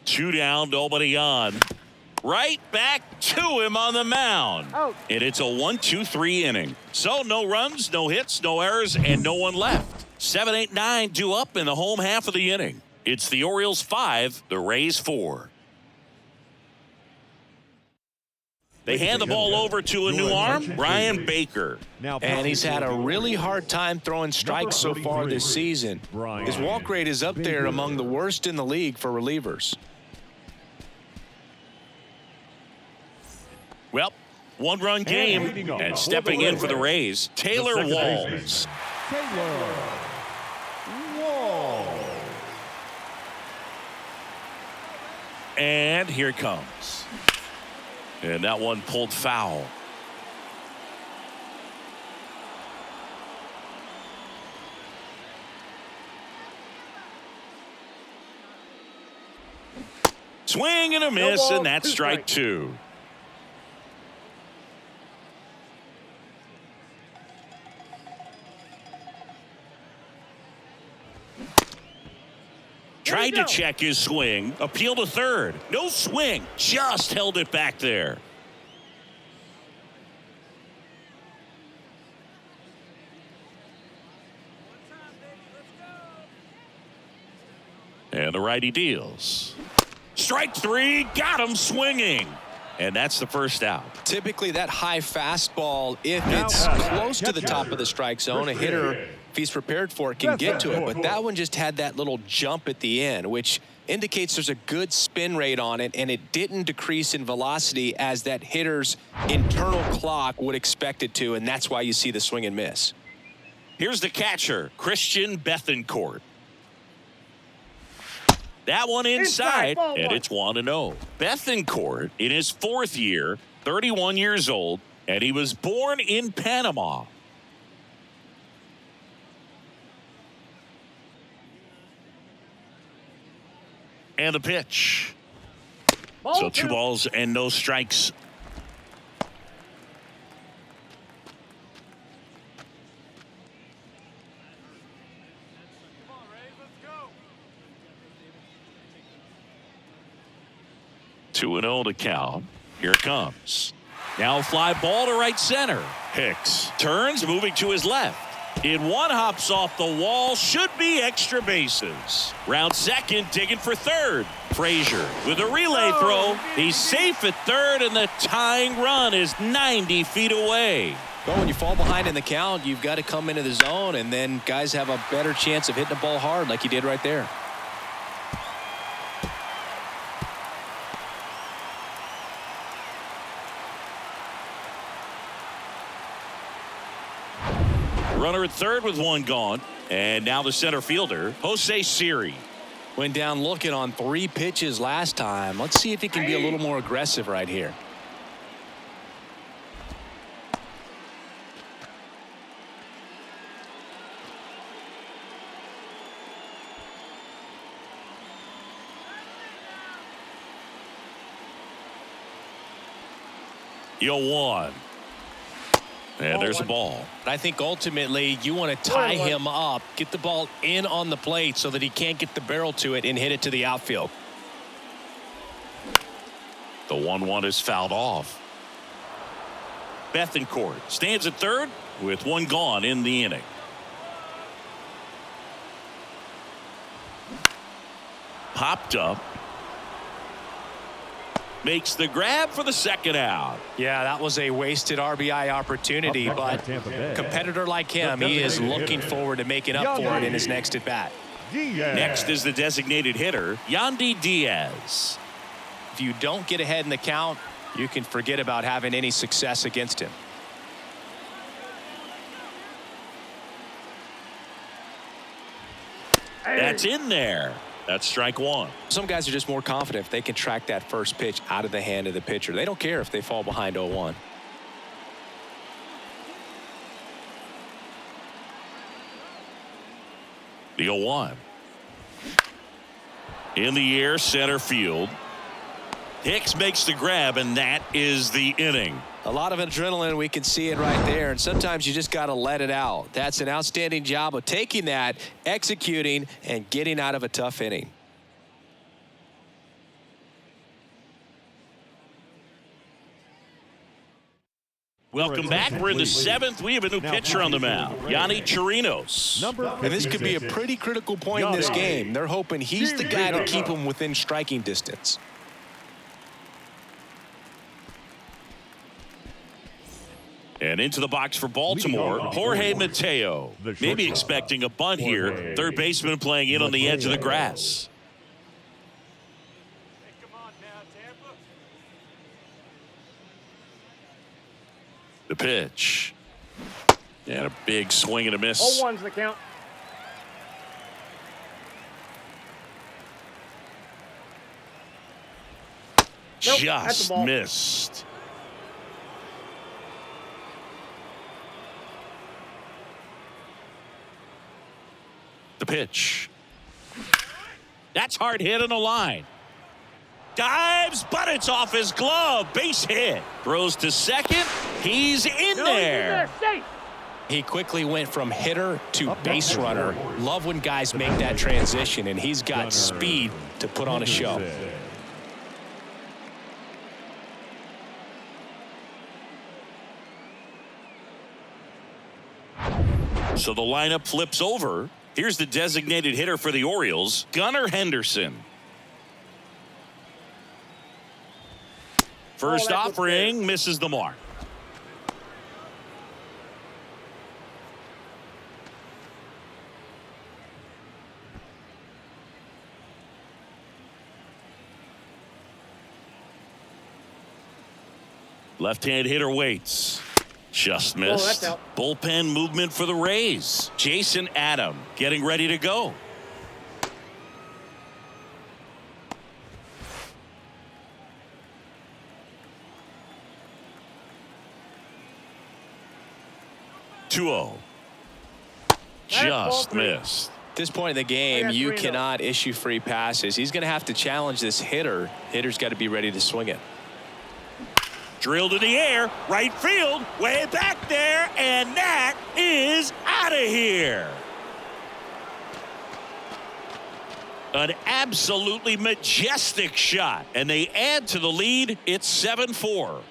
Two down, nobody on. Right back to him on the mound. Out. And it's a 1-2-3 inning. So no runs, no hits, no errors, and no one left. 7, 8, 9 due up in the home half of the inning. It's the Orioles 5, the Rays 4. They hand the ball over to a new arm, Ryan Baker. And he's had a really hard time throwing strikes so far this season. His walk rate is up there among the worst in the league for relievers. One-run game, and stepping in for the Rays, Taylor Walls. Taylor Wall. And here it comes. And that one pulled foul. Swing and a miss, and that's strike two. Tried to check his swing, appeal to third. No swing, just held it back there. And the righty deals. Strike three, got him swinging. And that's the first out. Typically, that high fastball, if it's close to the top of the strike zone, a hitter, if he's prepared for it, can get to it. But that one just had that little jump at the end, which indicates there's a good spin rate on it, and it didn't decrease in velocity as that hitter's internal clock would expect it to, and that's why you see the swing and miss. Here's the catcher, Christian Bethancourt. That one inside, and it's 1-0. Bethancourt, in his fourth year, 31 years old, and he was born in Panama. And the pitch. So 2 balls and no strikes. Come on, Rays, let's go. 2-0 to count. Here it comes. Now a fly ball to right center. Hicks turns, moving to his left. In one, hops off the wall, should be extra bases. Round second, digging for third. Frazier with a relay throw. He's safe at third, and the tying run is 90 feet away. Well, when you fall behind in the count, you've got to come into the zone, and then guys have a better chance of hitting the ball hard like you did right there. Runner at third with one gone. And now the center fielder, Jose Siri. Went down looking on 3 pitches last time. Let's see if he can be a little more aggressive right here. Yo, 1. And there's a ball. I think ultimately you want to tie him up, get the ball in on the plate so that he can't get the barrel to it and hit it to the outfield. The 1-1 is fouled off. Bethancourt stands at third with one gone in the inning. Popped up. Makes the grab for the second out. Yeah, that was a wasted RBI opportunity, but competitor like him, he is looking forward to making up for it in his next at bat. Next is the designated hitter, Yandy Diaz. If you don't get ahead in the count, you can forget about having any success against him. That's in there. That's strike 1. Some guys are just more confident if they can track that first pitch out of the hand of the pitcher. They don't care if they fall behind 0-1. The 0-1. In the air, center field. Hicks makes the grab, and that is the inning. A lot of adrenaline, we can see it right there, and sometimes you just got to let it out. That's an outstanding job of taking that, executing, and getting out of a tough inning. Welcome back. We're in the 7th. We have a new pitcher on the mound, Yanni Chirinos. And this could be a pretty critical point in this game. They're hoping he's the guy to keep him within striking distance. And into the box for Baltimore, Jorge Mateo. Maybe expecting a bunt here. Third baseman playing in on the edge of the grass. Hey, come on now, Tampa. pitch. And a big swing and a miss. 0-1's the count. Nope, that's Just the ball. missed. The pitch. That's hard hit on the line. Dives, but it's off his glove. Base hit. Throws to second. He's in No, he's in there. Safe. He quickly went from hitter to base runner. Love when guys make that transition, and he's got speed to put on a show. So the lineup flips over. Here's the designated hitter for the Orioles, Gunnar Henderson. First that's offering misses the mark. Left-hand hitter waits. Just missed. that's out. Bullpen movement for the Rays. Jason Adam getting ready to go. Two-0. Just missed. At this point in the game, I got you 3-0. cannot issue free passes. He's going to have to challenge this hitter. Hitter's got to be ready to swing it. Drilled in the air, right field, way back there, and that is out of here. An absolutely majestic shot, and they add to the lead. It's 7-4.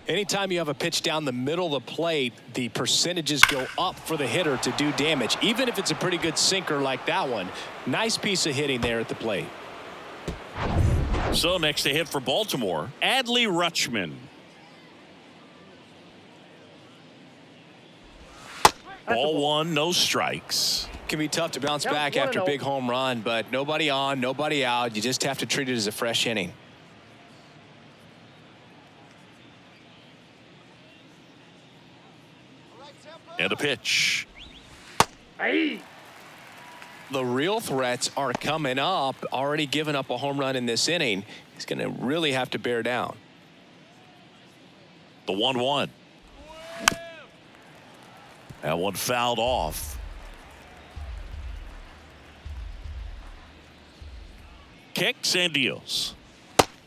Anytime you have a pitch down the middle of the plate, the percentages go up for the hitter to do damage, even if it's a pretty good sinker like that one. Nice piece of hitting there at the plate. So next to hit for Baltimore, Adley Rutschman. Ball one, no strikes. Can be tough to bounce Count back after a 1-0. big home run, but nobody on, nobody out. You just have to treat it as a fresh inning. And a pitch. Hey. The real threats are coming up. Already given up a home run in this inning. He's going to really have to bear down. The 1-1. That one fouled off. Kicks and deals.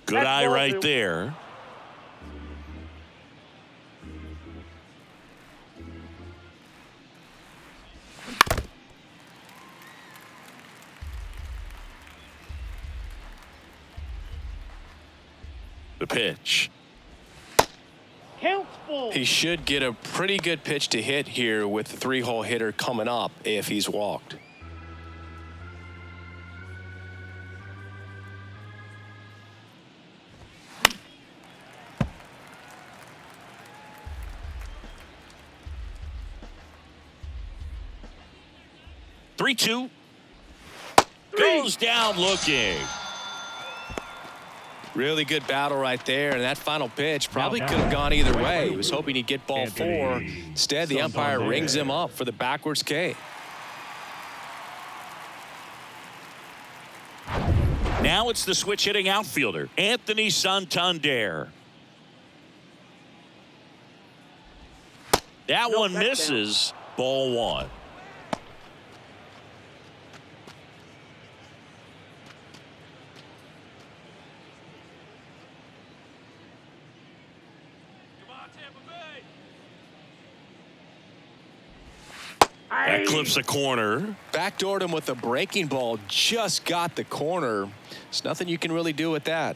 Good That's eye ball right two. there. The pitch. Counts full. He should get a pretty good pitch to hit here with the three-hole hitter coming up if he's walked. Three, two. Goes down looking. Really good battle right there, and that final pitch probably could have gone either way. He was hoping he'd get ball four. Instead, the umpire rings him up for the backwards K. Now it's the switch hitting outfielder, Anthony Santander. That one that's misses. Ball one. Come on, Tampa Bay. That clips a corner. Backdoored him with a breaking ball. Just got the corner. There's nothing you can really do with that.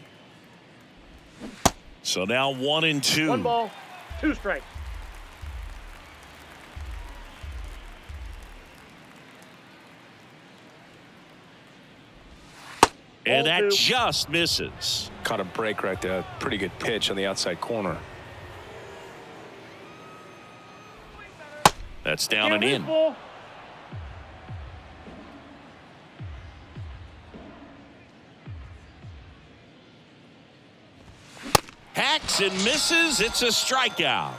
So now 1-2. 1 ball, 2 strikes. And Ball that two. just misses. Caught a break right there. Pretty good pitch on the outside corner. That's down and Can't in. win, ball. Swings and misses. It's a strikeout.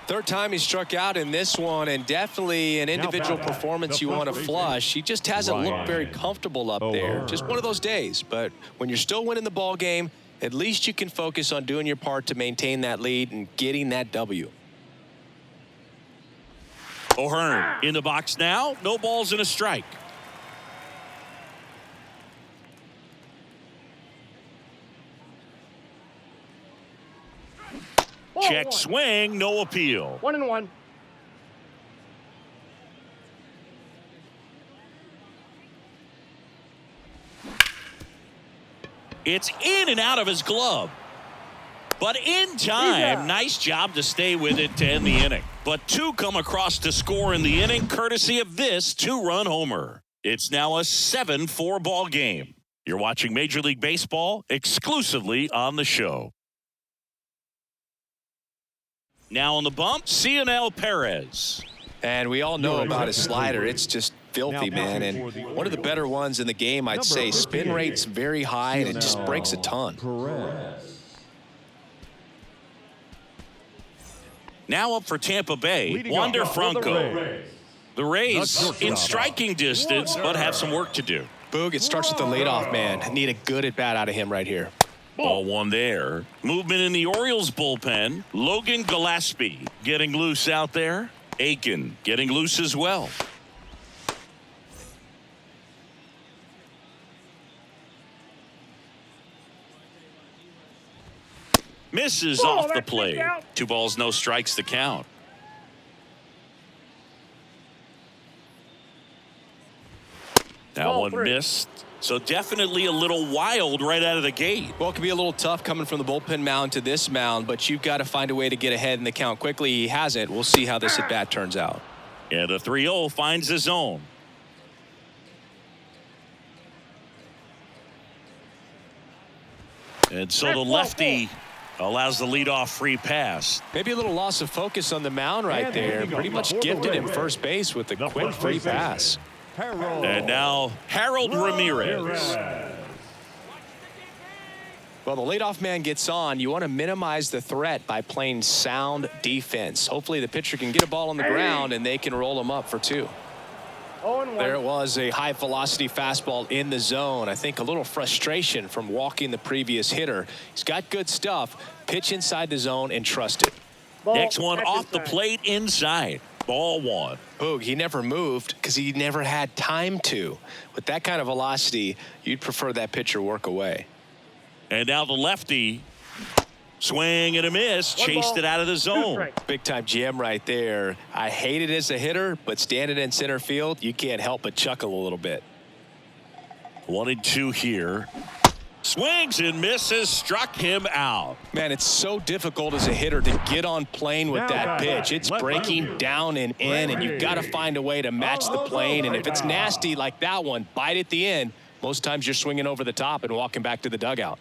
Third time he struck out in this one, and definitely an individual performance you want to flush. He just hasn't looked very comfortable up there. Just one of those days. But when you're still winning the ball game, at least you can focus on doing your part to maintain that lead and getting that W. O'Hearn in the box now. No balls and a strike. Check swing, no appeal. 1-1. It's in and out of his glove. But in time, nice job to stay with it to end the inning. But two come across to score in the inning, courtesy of this two-run homer. It's now a 7-4 ball game. You're watching Major League Baseball exclusively on the show. Now on the bump, Cionel Perez. And we all know about his slider. It's just filthy, man. And one of the better ones in the game, I'd say. Spin rate's very high, and it just breaks a ton. Now up for Tampa Bay, Wander Franco. The Rays in striking distance, but have some work to do. Boog, it starts with the leadoff man. Need a good at-bat out of him right here. Ball one there. Movement in the Orioles bullpen. Logan Gillespie getting loose out there. Aiken getting loose as well. Misses off the plate. 2 balls, no strikes to count. That one missed. So definitely a little wild right out of the gate. Well, it can be a little tough coming from the bullpen mound to this mound, but you've got to find a way to get ahead in the count quickly. He hasn't. We'll see how this at-bat turns out. And the 3-0 finds the zone. And so the lefty allows the leadoff free pass. Maybe a little loss of focus on the mound right there. Pretty much gifted him first base with a quick free pass. And now Harold Ramirez. Well, the leadoff man gets on. You want to minimize the threat by playing sound defense. Hopefully the pitcher can get a ball on the ground and they can roll him up for 2. There it was, a high velocity fastball in the zone. I think a little frustration from walking the previous hitter. He's got good stuff. Pitch inside the zone and trust it. Next one off the plate inside. Ball 1. Boog, he never moved because he never had time to. With that kind of velocity, you'd prefer that pitcher work away. And now the lefty. Swing and a miss. Chased it out of the zone. Big time jam right there. I hate it as a hitter, but standing in center field, you can't help but chuckle a little bit. 1-2 here. Swings and misses, struck him out. Man, it's so difficult as a hitter to get on plane with that pitch. It's breaking down and in, and you've got to find a way to match the plane. And if it's nasty like that one, bite at the end. Most times you're swinging over the top and walking back to the dugout.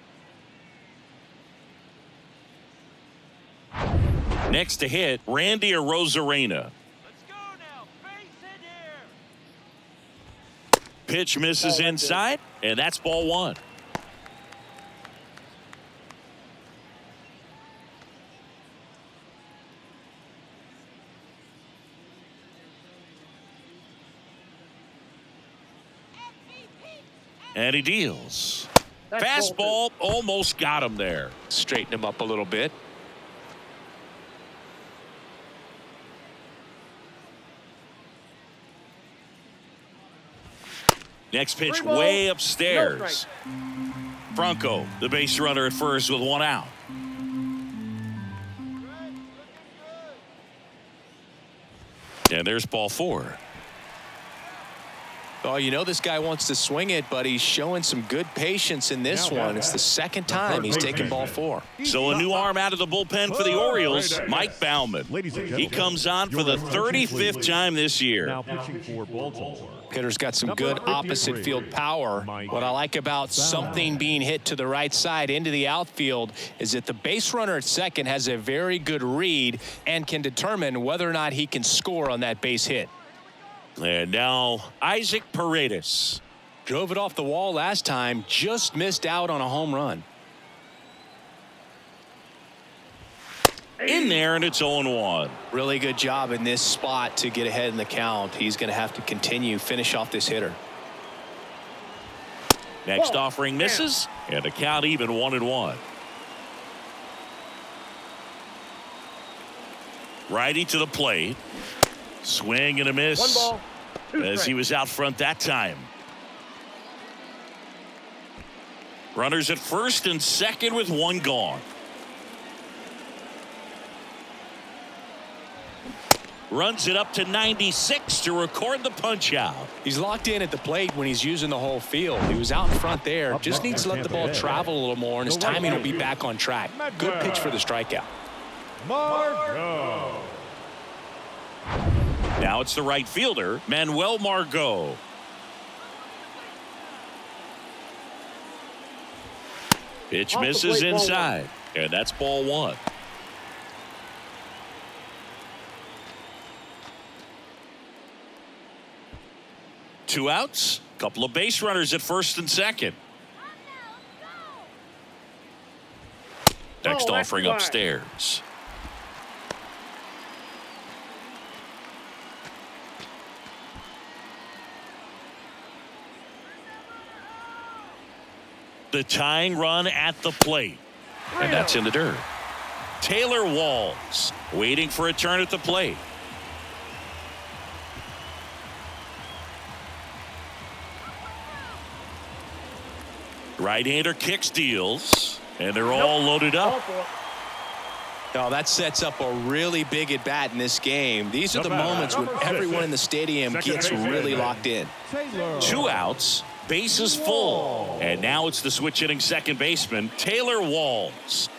Next to hit, Randy Arozarena. Let's go now. Base in here. Pitch misses inside, and that's ball 1. And he deals. Fastball almost got him there. Straighten him up a little bit. Next pitch way upstairs. Franco, the base runner at first with 1 out. And there's ball 4. Oh, you know this guy wants to swing it, but he's showing some good patience in this one. It's the second time he's taken ball 4. So a new arm out of the bullpen for the Orioles, Mike Baumann. He comes on for the 35th time this year. Now pitching for Baltimore. Hitter's got some good opposite field power. What I like about something being hit to the right side into the outfield is that the base runner at second has a very good read and can determine whether or not he can score on that base hit. And now Isaac Paredes. Drove it off the wall last time, just missed out on a home run. in there, and it's 0-1. Really good job in this spot to get ahead in the count. He's going to have to finish off this hitter. Next offering misses, and the count even 1-1. Righty to the plate. Swing and a miss. 1 ball, 2 as he was out front that time. Runners at first and second with 1 gone. Runs it up to 96 to record the punch out. He's locked in at the plate when he's using the whole field. He was out in front there. Just needs to let the ball travel a little more, and his timing will be back on track. Good pitch for the strikeout. Margot. Now it's the right fielder, Manuel Margot. Pitch Off the misses plate, ball inside, and that's ball 1. Two outs, couple of base runners at first and second. Next offering upstairs. The tying run at the plate, and that's in the dirt. Taylor Walls waiting for a turn at the plate. Right-hander kicks, deals, and they're all loaded up. Oh, that sets up a really big at bat in this game. These are the moments when everyone in the stadium gets really locked in. 2 outs, bases full, and now it's the switch hitting second baseman Taylor Walls.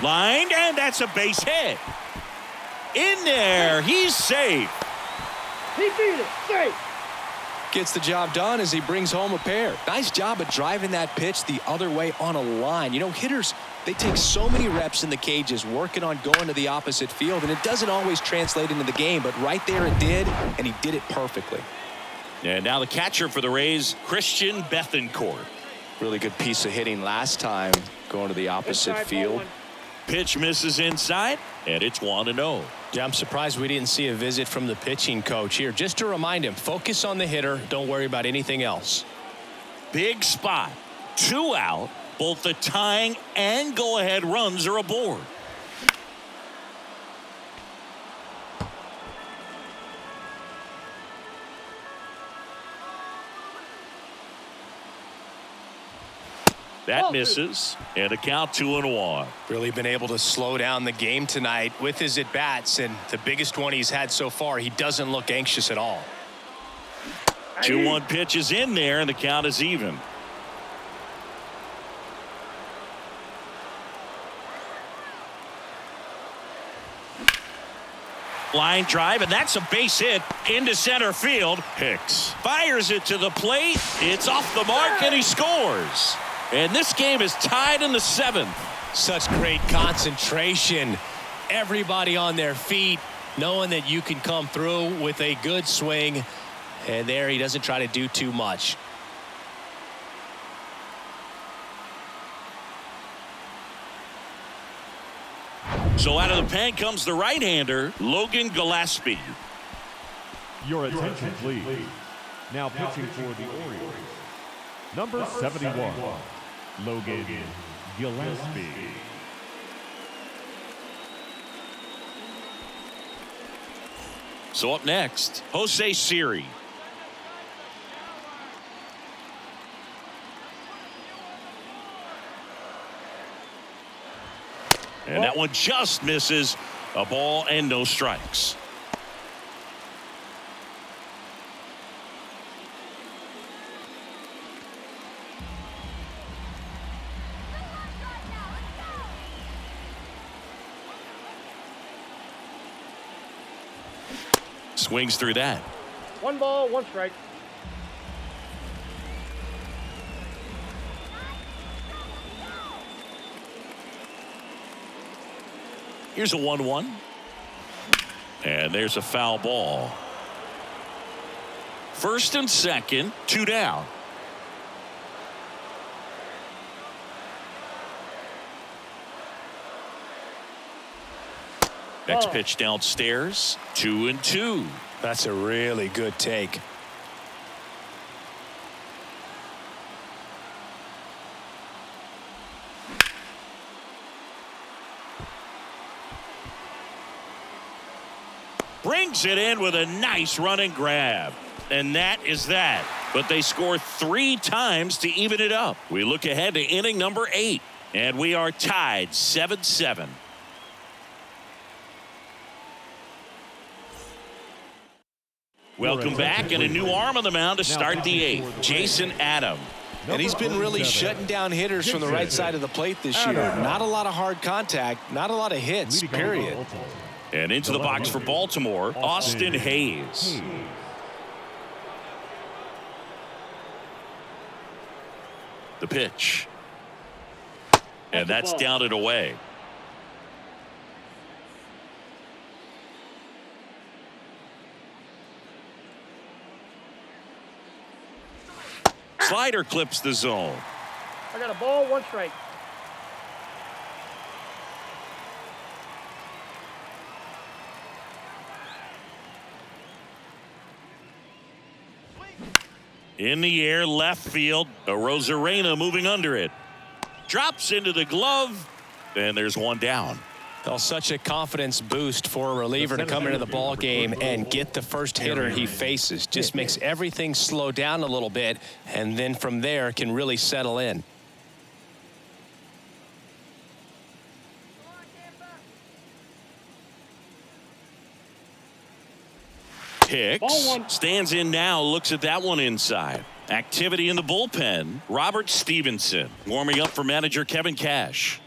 Lined, and that's a base hit. In there, he's safe. He beat it. Safe. Gets the job done as he brings home a pair. Nice job of driving that pitch the other way on a line. You know, hitters, they take so many reps in the cages working on going to the opposite field, and it doesn't always translate into the game, but right there it did, and he did it perfectly. And now the catcher for the Rays, Christian Bethancourt. Really good piece of hitting last time going to the opposite Inside, field. ball 1. Pitch misses inside, and it's 1-0. Yeah, I'm surprised we didn't see a visit from the pitching coach here. Just to remind him, focus on the hitter. Don't worry about anything else. Big spot. 2 out. Both the tying and go-ahead runs are aboard. That misses, and a count 2-1. Really been able to slow down the game tonight with his at-bats, and the biggest one he's had so far, he doesn't look anxious at all. 2-1 pitch is in there, and the count is even. Line drive, and that's a base hit into center field. Hicks fires it to the plate. It's off the mark, and he scores. And this game is tied in the 7th. Such great concentration. Everybody on their feet, knowing that you can come through with a good swing. And there he doesn't try to do too much. So out of the pen comes the right-hander, Logan Gillespie. Your attention, please. Now pitching for the Orioles, number 71, Logan Gillespie. So up next, Jose Siri. And that one just misses. A ball and no strikes. Swings through that. 1 ball, 1 strike. Here's a 1-1. And there's a foul ball. First and second, 2 down. Next pitch downstairs, 2-2. That's a really good take. Brings it in with a nice run and grab. And that is that. But they score 3 times to even it up. We look ahead to inning number 8. And we are tied 7-7. Welcome back, and a new arm on the mound to start the 8th, Jason Adam. And he's been really shutting down hitters from the right side of the plate this year. Not a lot of hard contact, not a lot of hits, period. And into the box for Baltimore, Austin Hayes. The pitch. And that's down and away. Slider clips the zone. I got a ball, 1 strike. In the air, left field. Arozarena moving under it. Drops into the glove, and there's 1 down. Well, such a confidence boost for a reliever to come into the ball game and get the first hitter he faces. Just makes everything slow down a little bit, and then from there can really settle in. Hicks stands in now, looks at that one inside. Activity in the bullpen. Robert Stevenson warming up for manager Kevin Cash.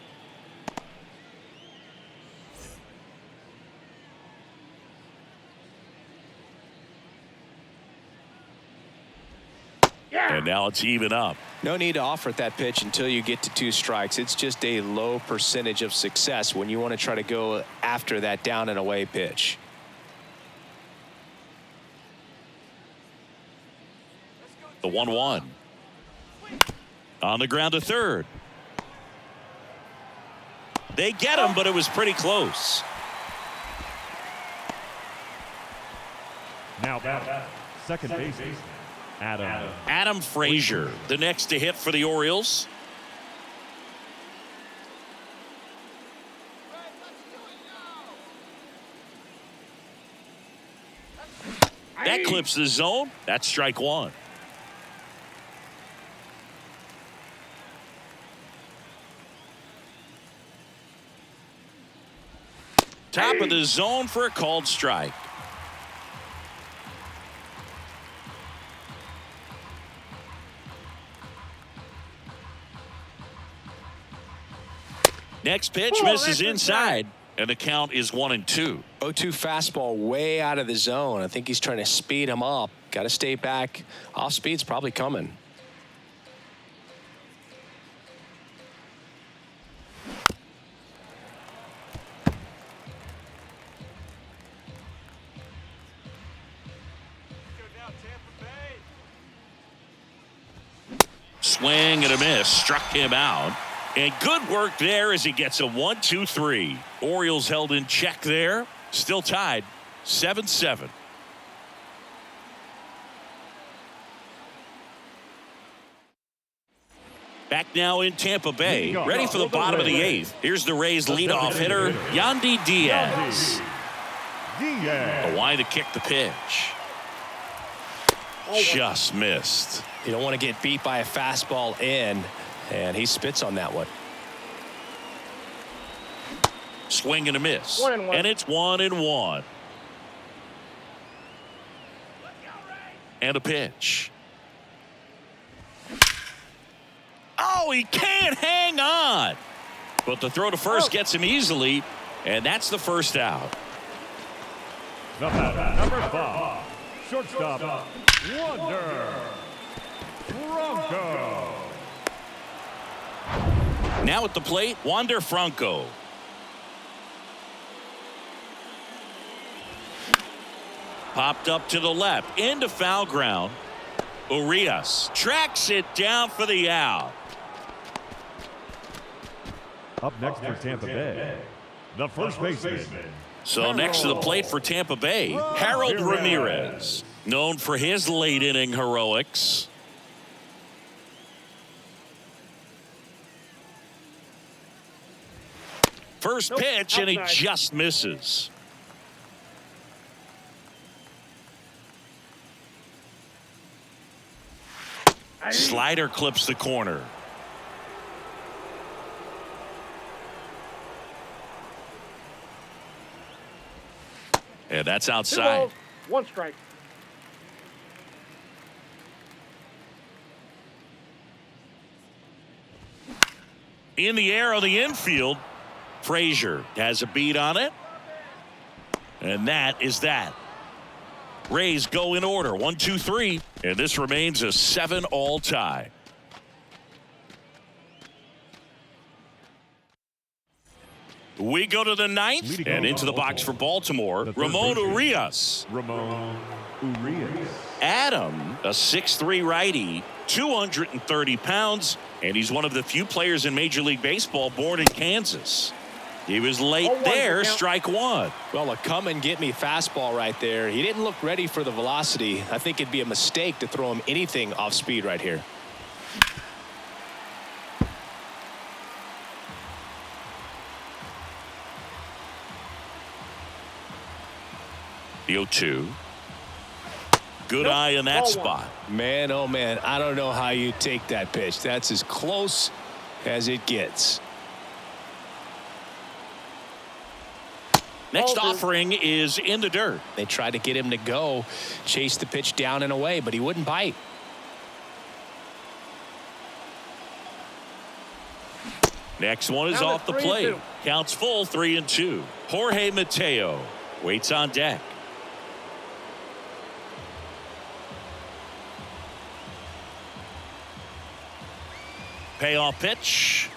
And now it's even up. No need to offer at that pitch until you get to 2 strikes. It's just a low percentage of success when you want to try to go after that down and away pitch. The 1-1. On the ground to third. They get him, but it was pretty close. Now back, second base, Adam Frazier, the next to hit for the Orioles. That clips the zone. That's strike 1. Top of the zone for a called strike. Next pitch misses inside, and the count is 1-2. 0-2 fastball way out of the zone. I think he's trying to speed him up. Got to stay back. Off speed's probably coming. Swing and a miss, struck him out. And good work there as he gets a 1-2-3. Orioles held in check there. Still tied 7-7. Back now in Tampa Bay, ready for the bottom of the 8th. Here's the Rays leadoff hitter, Yandy Diaz. A wide to kick the pitch. Just missed. You don't want to get beat by a fastball in, and he spits on that one. Swing and a miss. 1-1. And it's 1-1. And a pitch. Oh, he can't hang on. But the throw to first gets him easily, and that's the first out. number 5, shortstop, Wander Franco. Now at the plate, Wander Franco. Popped up to the left, into foul ground. Urias tracks it down for the out. Up next for Tampa Bay, the first baseman. So next to the plate for Tampa Bay, Harold Ramirez, known for his late inning heroics. First pitch, and he just misses. Slider clips the corner. And that's 2 outside. balls, 1 strike. In the air on the infield, Frazier has a beat on it. And that is that. Rays go in order, 1, 2, 3, and this remains a 7-all tie. We go to the 9th, and into the box for Baltimore, Ramon Urias. Adam, a 6'3" righty, 230 pounds, and he's one of the few players in Major League Baseball born in Kansas. He was late there, strike 1. Well, a come-and-get-me fastball right there. He didn't look ready for the velocity. I think it'd be a mistake to throw him anything off speed right here. The 0-2. Good eye in that spot. Man, oh man, I don't know how you take that pitch. That's as close as it gets. Next offering is in the dirt. They tried to get him to go, chase the pitch down and away, but he wouldn't bite. Next one is off the plate. Counts full, 3-2. Jorge Mateo waits on deck. Payoff pitch.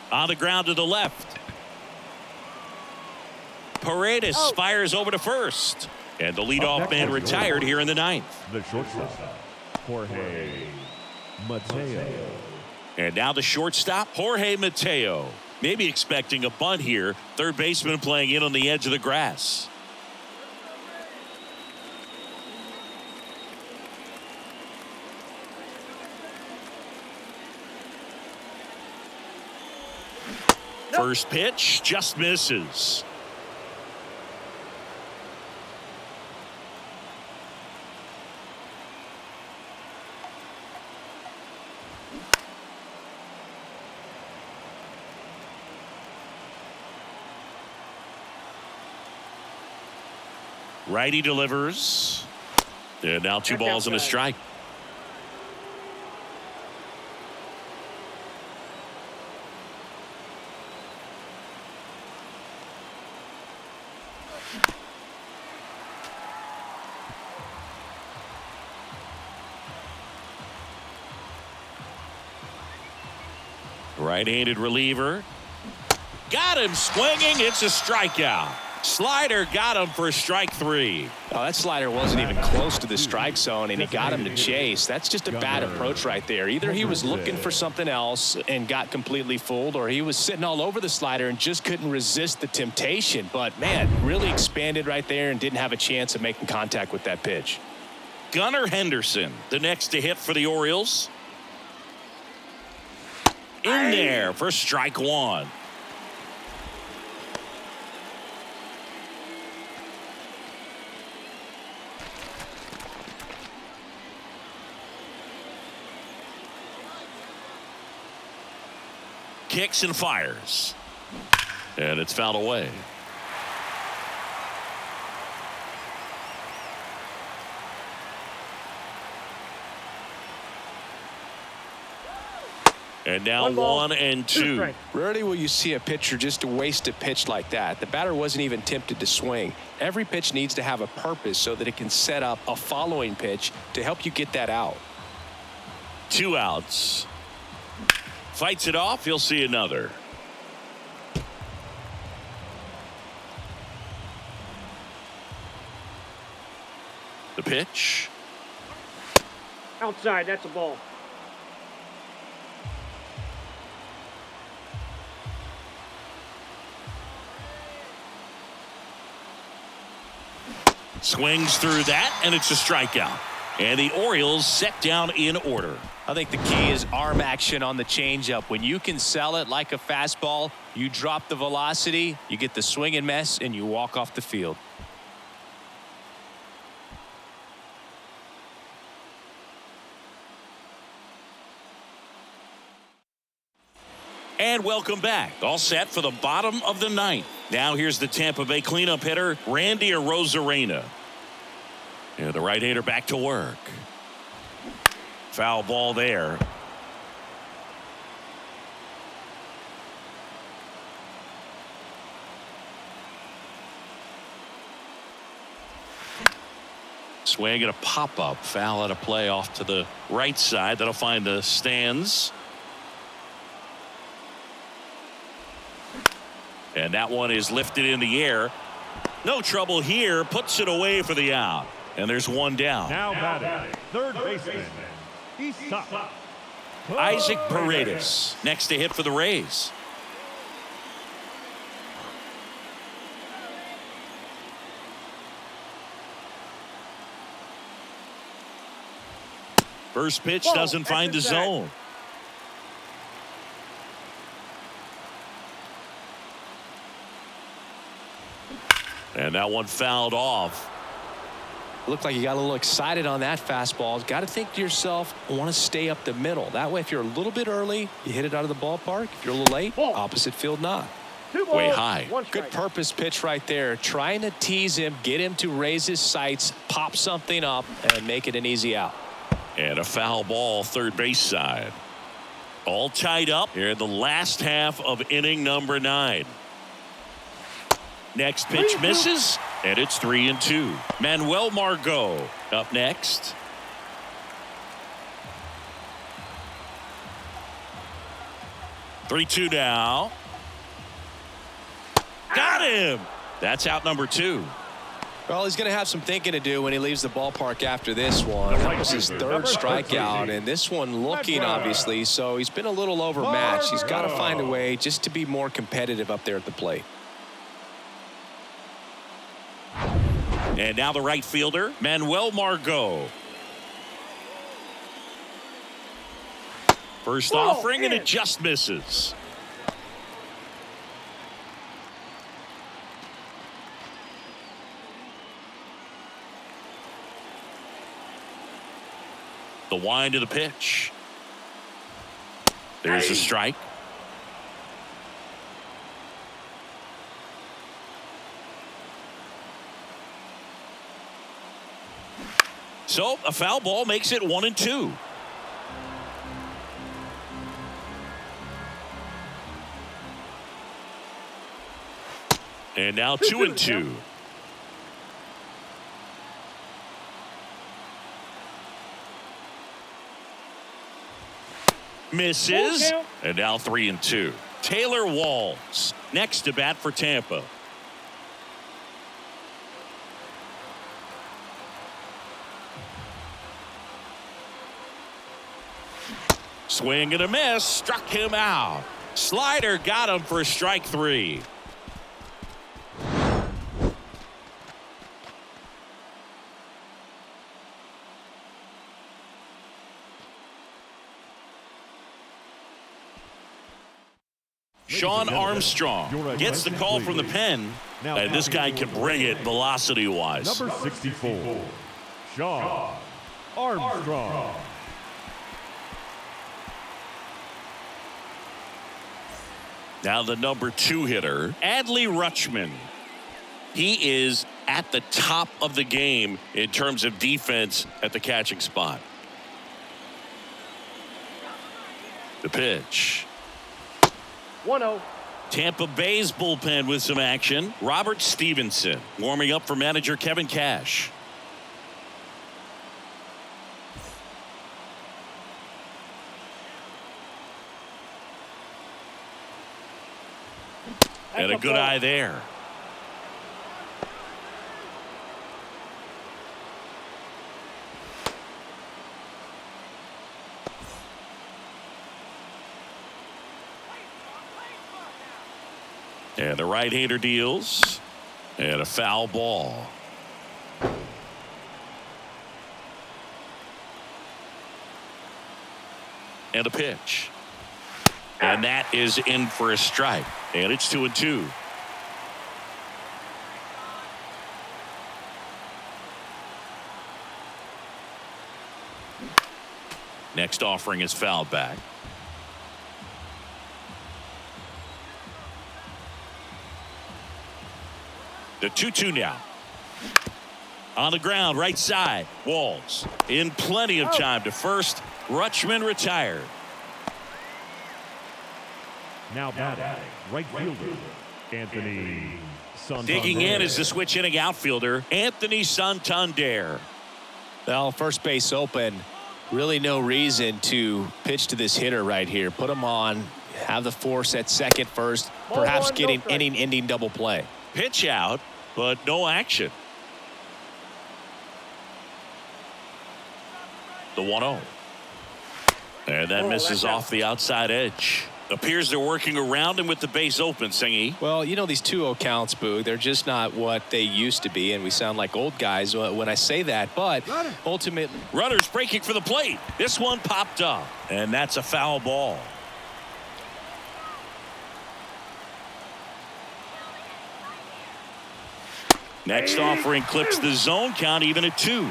On the ground to the left. Paredes fires over to first. And the leadoff man retired here in the 9th. The shortstop, Jorge Mateo. And now the shortstop, Jorge Mateo. Maybe expecting a bunt here. Third baseman playing in on the edge of the grass. First pitch just misses. Righty delivers. And now 2 balls and a strike. Right-handed reliever. Got him swinging. It's a strikeout. Slider got him for strike 3. Oh, that slider wasn't even close to the strike zone, and he got him to chase. That's just a bad approach right there. Either he was looking for something else and got completely fooled, or he was sitting all over the slider and just couldn't resist the temptation. But, man, really expanded right there and didn't have a chance of making contact with that pitch. Gunnar Henderson, the next to hit for the Orioles. In there for strike 1. Kicks and fires. And it's fouled away. And now 1 and 2. Rarely will you see a pitcher just waste a pitch like that. The batter wasn't even tempted to swing. Every pitch needs to have a purpose so that it can set up a following pitch to help you get that out. 2 outs. Fights it off. He'll see another. The pitch. Outside, that's a ball. Swings through that, and it's a strikeout. And the Orioles set down in order. I think the key is arm action on the changeup. When you can sell it like a fastball, you drop the velocity, you get the swing and miss, and you walk off the field. And welcome back. All set for the bottom of the ninth. Now here's the Tampa Bay cleanup hitter, Randy Arozarena. And the right-hander back to work. Foul ball there. Swing and a pop-up. Foul at a play off to the right side. That'll find the stands. And that one is lifted in the air. No trouble here. Puts it away for the out. And there's one down. Now batting, third baseman, Isaac Paredes next to hit for the Rays. First pitch doesn't find the zone. And that one fouled off. Looked like you got a little excited on that fastball. Got to think to yourself, I want to stay up the middle. That way, if you're a little bit early, you hit it out of the ballpark. If you're a little late, opposite field not. Way high. Good purpose pitch right there. Trying to tease him, get him to raise his sights, pop something up, and make it an easy out. And a foul ball, third base side. All tied up here in the last half of inning number 9. Next pitch misses, and it's 3-2. Manuel Margot up next. Three-two now. Got him. That's out number 2. Well, he's going to have some thinking to do when he leaves the ballpark after this one. That was his third strikeout, and this one looking, obviously, so he's been a little overmatched. He's got to find a way just to be more competitive up there at the plate. And now the right fielder, Manuel Margot. First offering, and it just misses. The wind of the pitch. There's a strike. So a foul ball makes it 1-2. And now 2-2. Misses. And now 3-2. Taylor Walls next to bat for Tampa. Swing and a miss. Struck him out. Slider got him for strike 3. Sean Armstrong gets the call from the pen, and this guy can bring it velocity-wise. Number 64, Sean Armstrong. Now the number 2 hitter, Adley Rutschman. He is at the top of the game in terms of defense at the catching spot. The pitch. 1-0. Tampa Bay's bullpen with some action. Robert Stevenson warming up for manager Kevin Cash. And a good eye there. And the right-hander deals. And a foul ball. And a pitch. And that is in for a strike. And it's 2-2. Next offering is fouled back. The 2-2 now. On the ground, right side. Walls in plenty of time to first. Rutschman retired. Now batting, right fielder, Anthony Santander. Digging in is the switch inning outfielder, Anthony Santander. Well, first base open. Really no reason to pitch to this hitter right here. Put him on, have the force at second first, perhaps getting inning-ending double play. Pitch out, but no action. The 1-0. And that misses off the outside edge. Appears they're working around him with the base open, Singy. Well, you know, these 2-0 counts, Boog, they're just not what they used to be, and we sound like old guys when I say that, but ultimately. Runners breaking for the plate. This one popped up, and that's a foul ball. Next offering clips the zone count even at 2.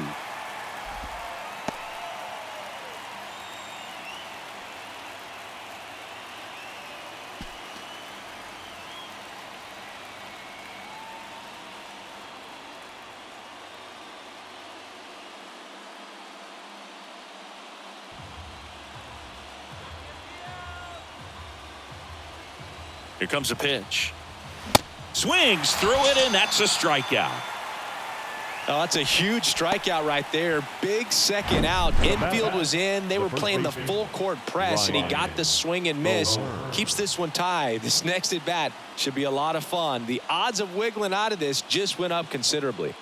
Here comes a pitch. Swings through it, and that's a strikeout. Oh, that's a huge strikeout right there. Big second out. Infield was in. They were playing the full court press, and he got the swing and miss. Keeps this one tied. This next at bat should be a lot of fun. The odds of wiggling out of this just went up considerably.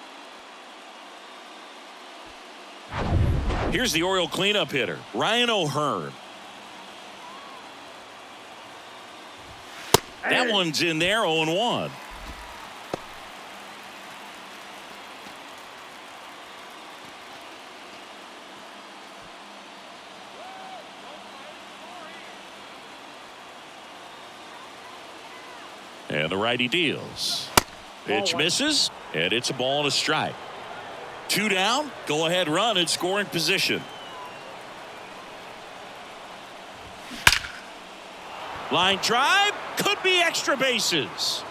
Here's the Oriole cleanup hitter, Ryan O'Hearn. That one's in there, 0-1. And the righty deals. Pitch misses, and it's a ball and a strike. 2 down, go ahead run in scoring position. Line drive, could be extra bases.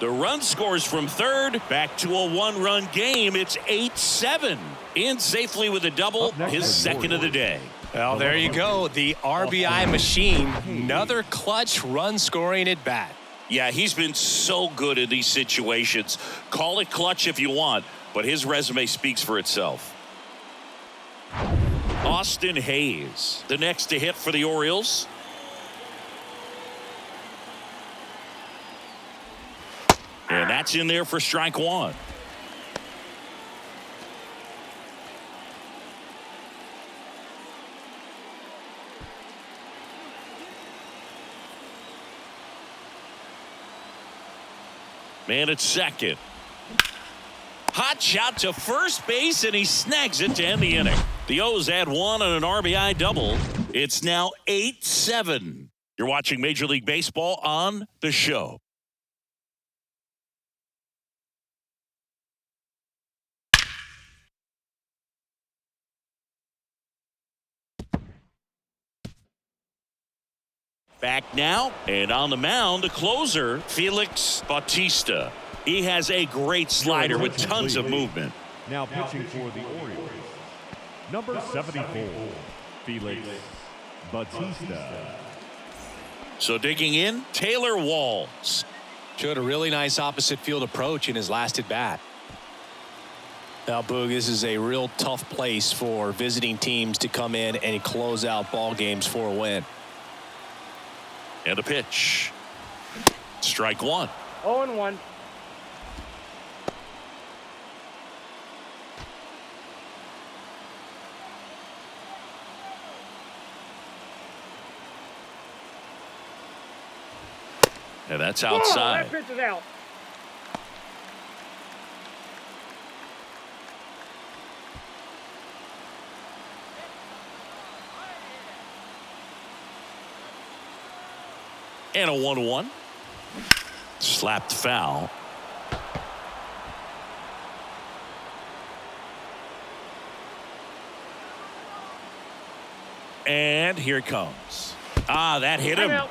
The run scores from third, back to a 1-run game. It's 8-7. In safely with a double, his second of the day. Well, there you go. The RBI machine. Another clutch run scoring at bat. Yeah, he's been so good in these situations. Call it clutch if you want, but his resume speaks for itself. Austin Hayes, the next to hit for the Orioles. And that's in there for strike 1. Man at second. Hot shot to first base, and he snags it to end the inning. The O's add 1 on an RBI double. It's now 8-7. You're watching Major League Baseball on The Show. Back now, and on the mound, the closer, Felix Bautista. He has a great slider with tons of movement. Now pitching for the Orioles, number 74, Felix Bautista. So digging in, Taylor Walls. Showed a really nice opposite field approach in his last at bat. Now, Boog, this is a real tough place for visiting teams to come in and close out ball games for a win. And a pitch. Strike 1. 0-1. And that's Whoa, outside. that pitch is out. And a 1-1. Slapped foul. And here it comes. That hit him.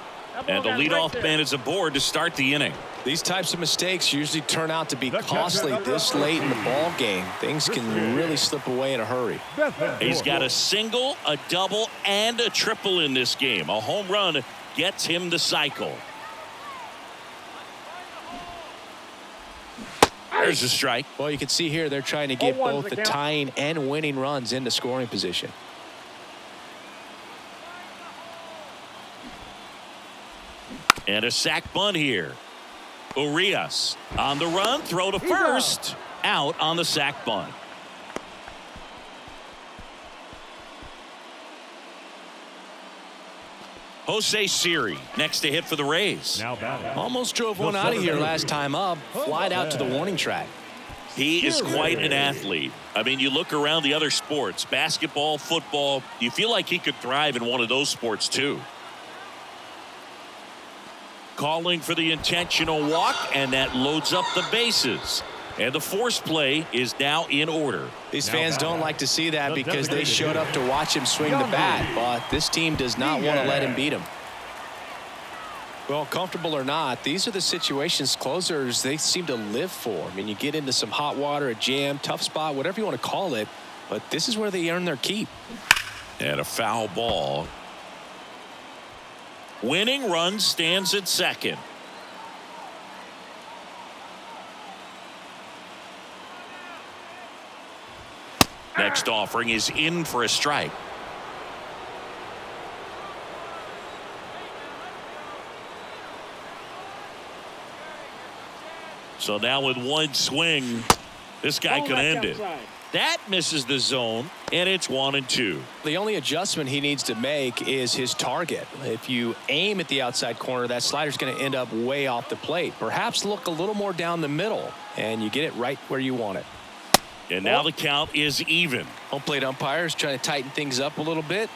And the leadoff man is aboard to start the inning. These types of mistakes usually turn out to be costly this late in the ball game. Things can really slip away in a hurry. He's got a single, a double, and a triple in this game. A home run gets him the cycle. There's a strike. Well, you can see here they're trying to get both the tying and winning runs into scoring position. And a sac bunt here. Urias on the run, throw to first, out on the sac bunt. Jose Siri next to hit for the Rays. Now batting. Almost drove one out of here last time up. Flied out to the warning track. He is quite an athlete. I mean, you look around the other sports, basketball, football, you feel like he could thrive in one of those sports too. Calling for the intentional walk, and that loads up the bases. And the force play is now in order. These fans don't like to see that because they showed up to watch him swing the bat, but this team does not want to let him beat him. Well, comfortable or not, these are the situations closers they seem to live for. I mean, you get into some hot water, a jam, tough spot, whatever you want to call it, but this is where they earn their keep. And a foul ball. Winning run stands at second. Next offering is in for a strike. So now with one swing, this guy could end it. That misses the zone, and it's 1-2. The only adjustment he needs to make is his target. If you aim at the outside corner, that slider's going to end up way off the plate. Perhaps look a little more down the middle, and you get it right where you want it. And now the count is even. Home plate umpires trying to tighten things up a little bit.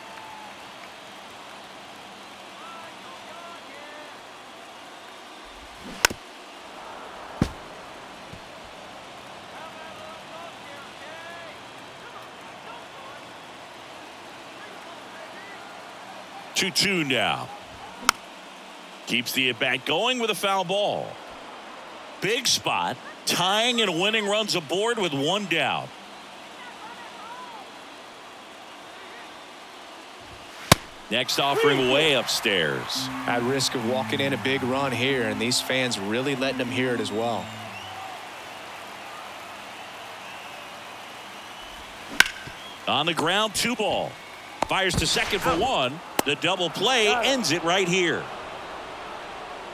Two now. Keeps the at-bat going with a foul ball. Big spot. Tying and winning runs aboard with one down. Next offering way upstairs. At risk of walking in a big run here, and these fans really letting them hear it as well. On the ground, 2 ball. Fires to second for 1. The double play ends it right here.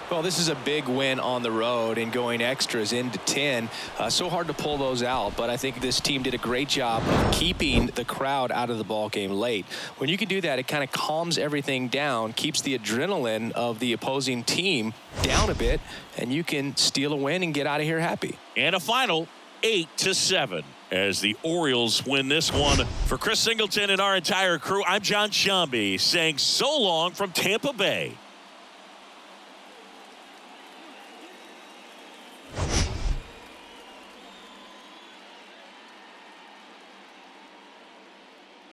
Well, this is a big win on the road and going extras into 10. So hard to pull those out, but I think this team did a great job of keeping the crowd out of the ball game late. When you can do that, it kind of calms everything down, keeps the adrenaline of the opposing team down a bit, and you can steal a win and get out of here happy. And a final 8-7 as the Orioles win this one. For Chris Singleton and our entire crew, I'm John Shambi saying so long from Tampa Bay.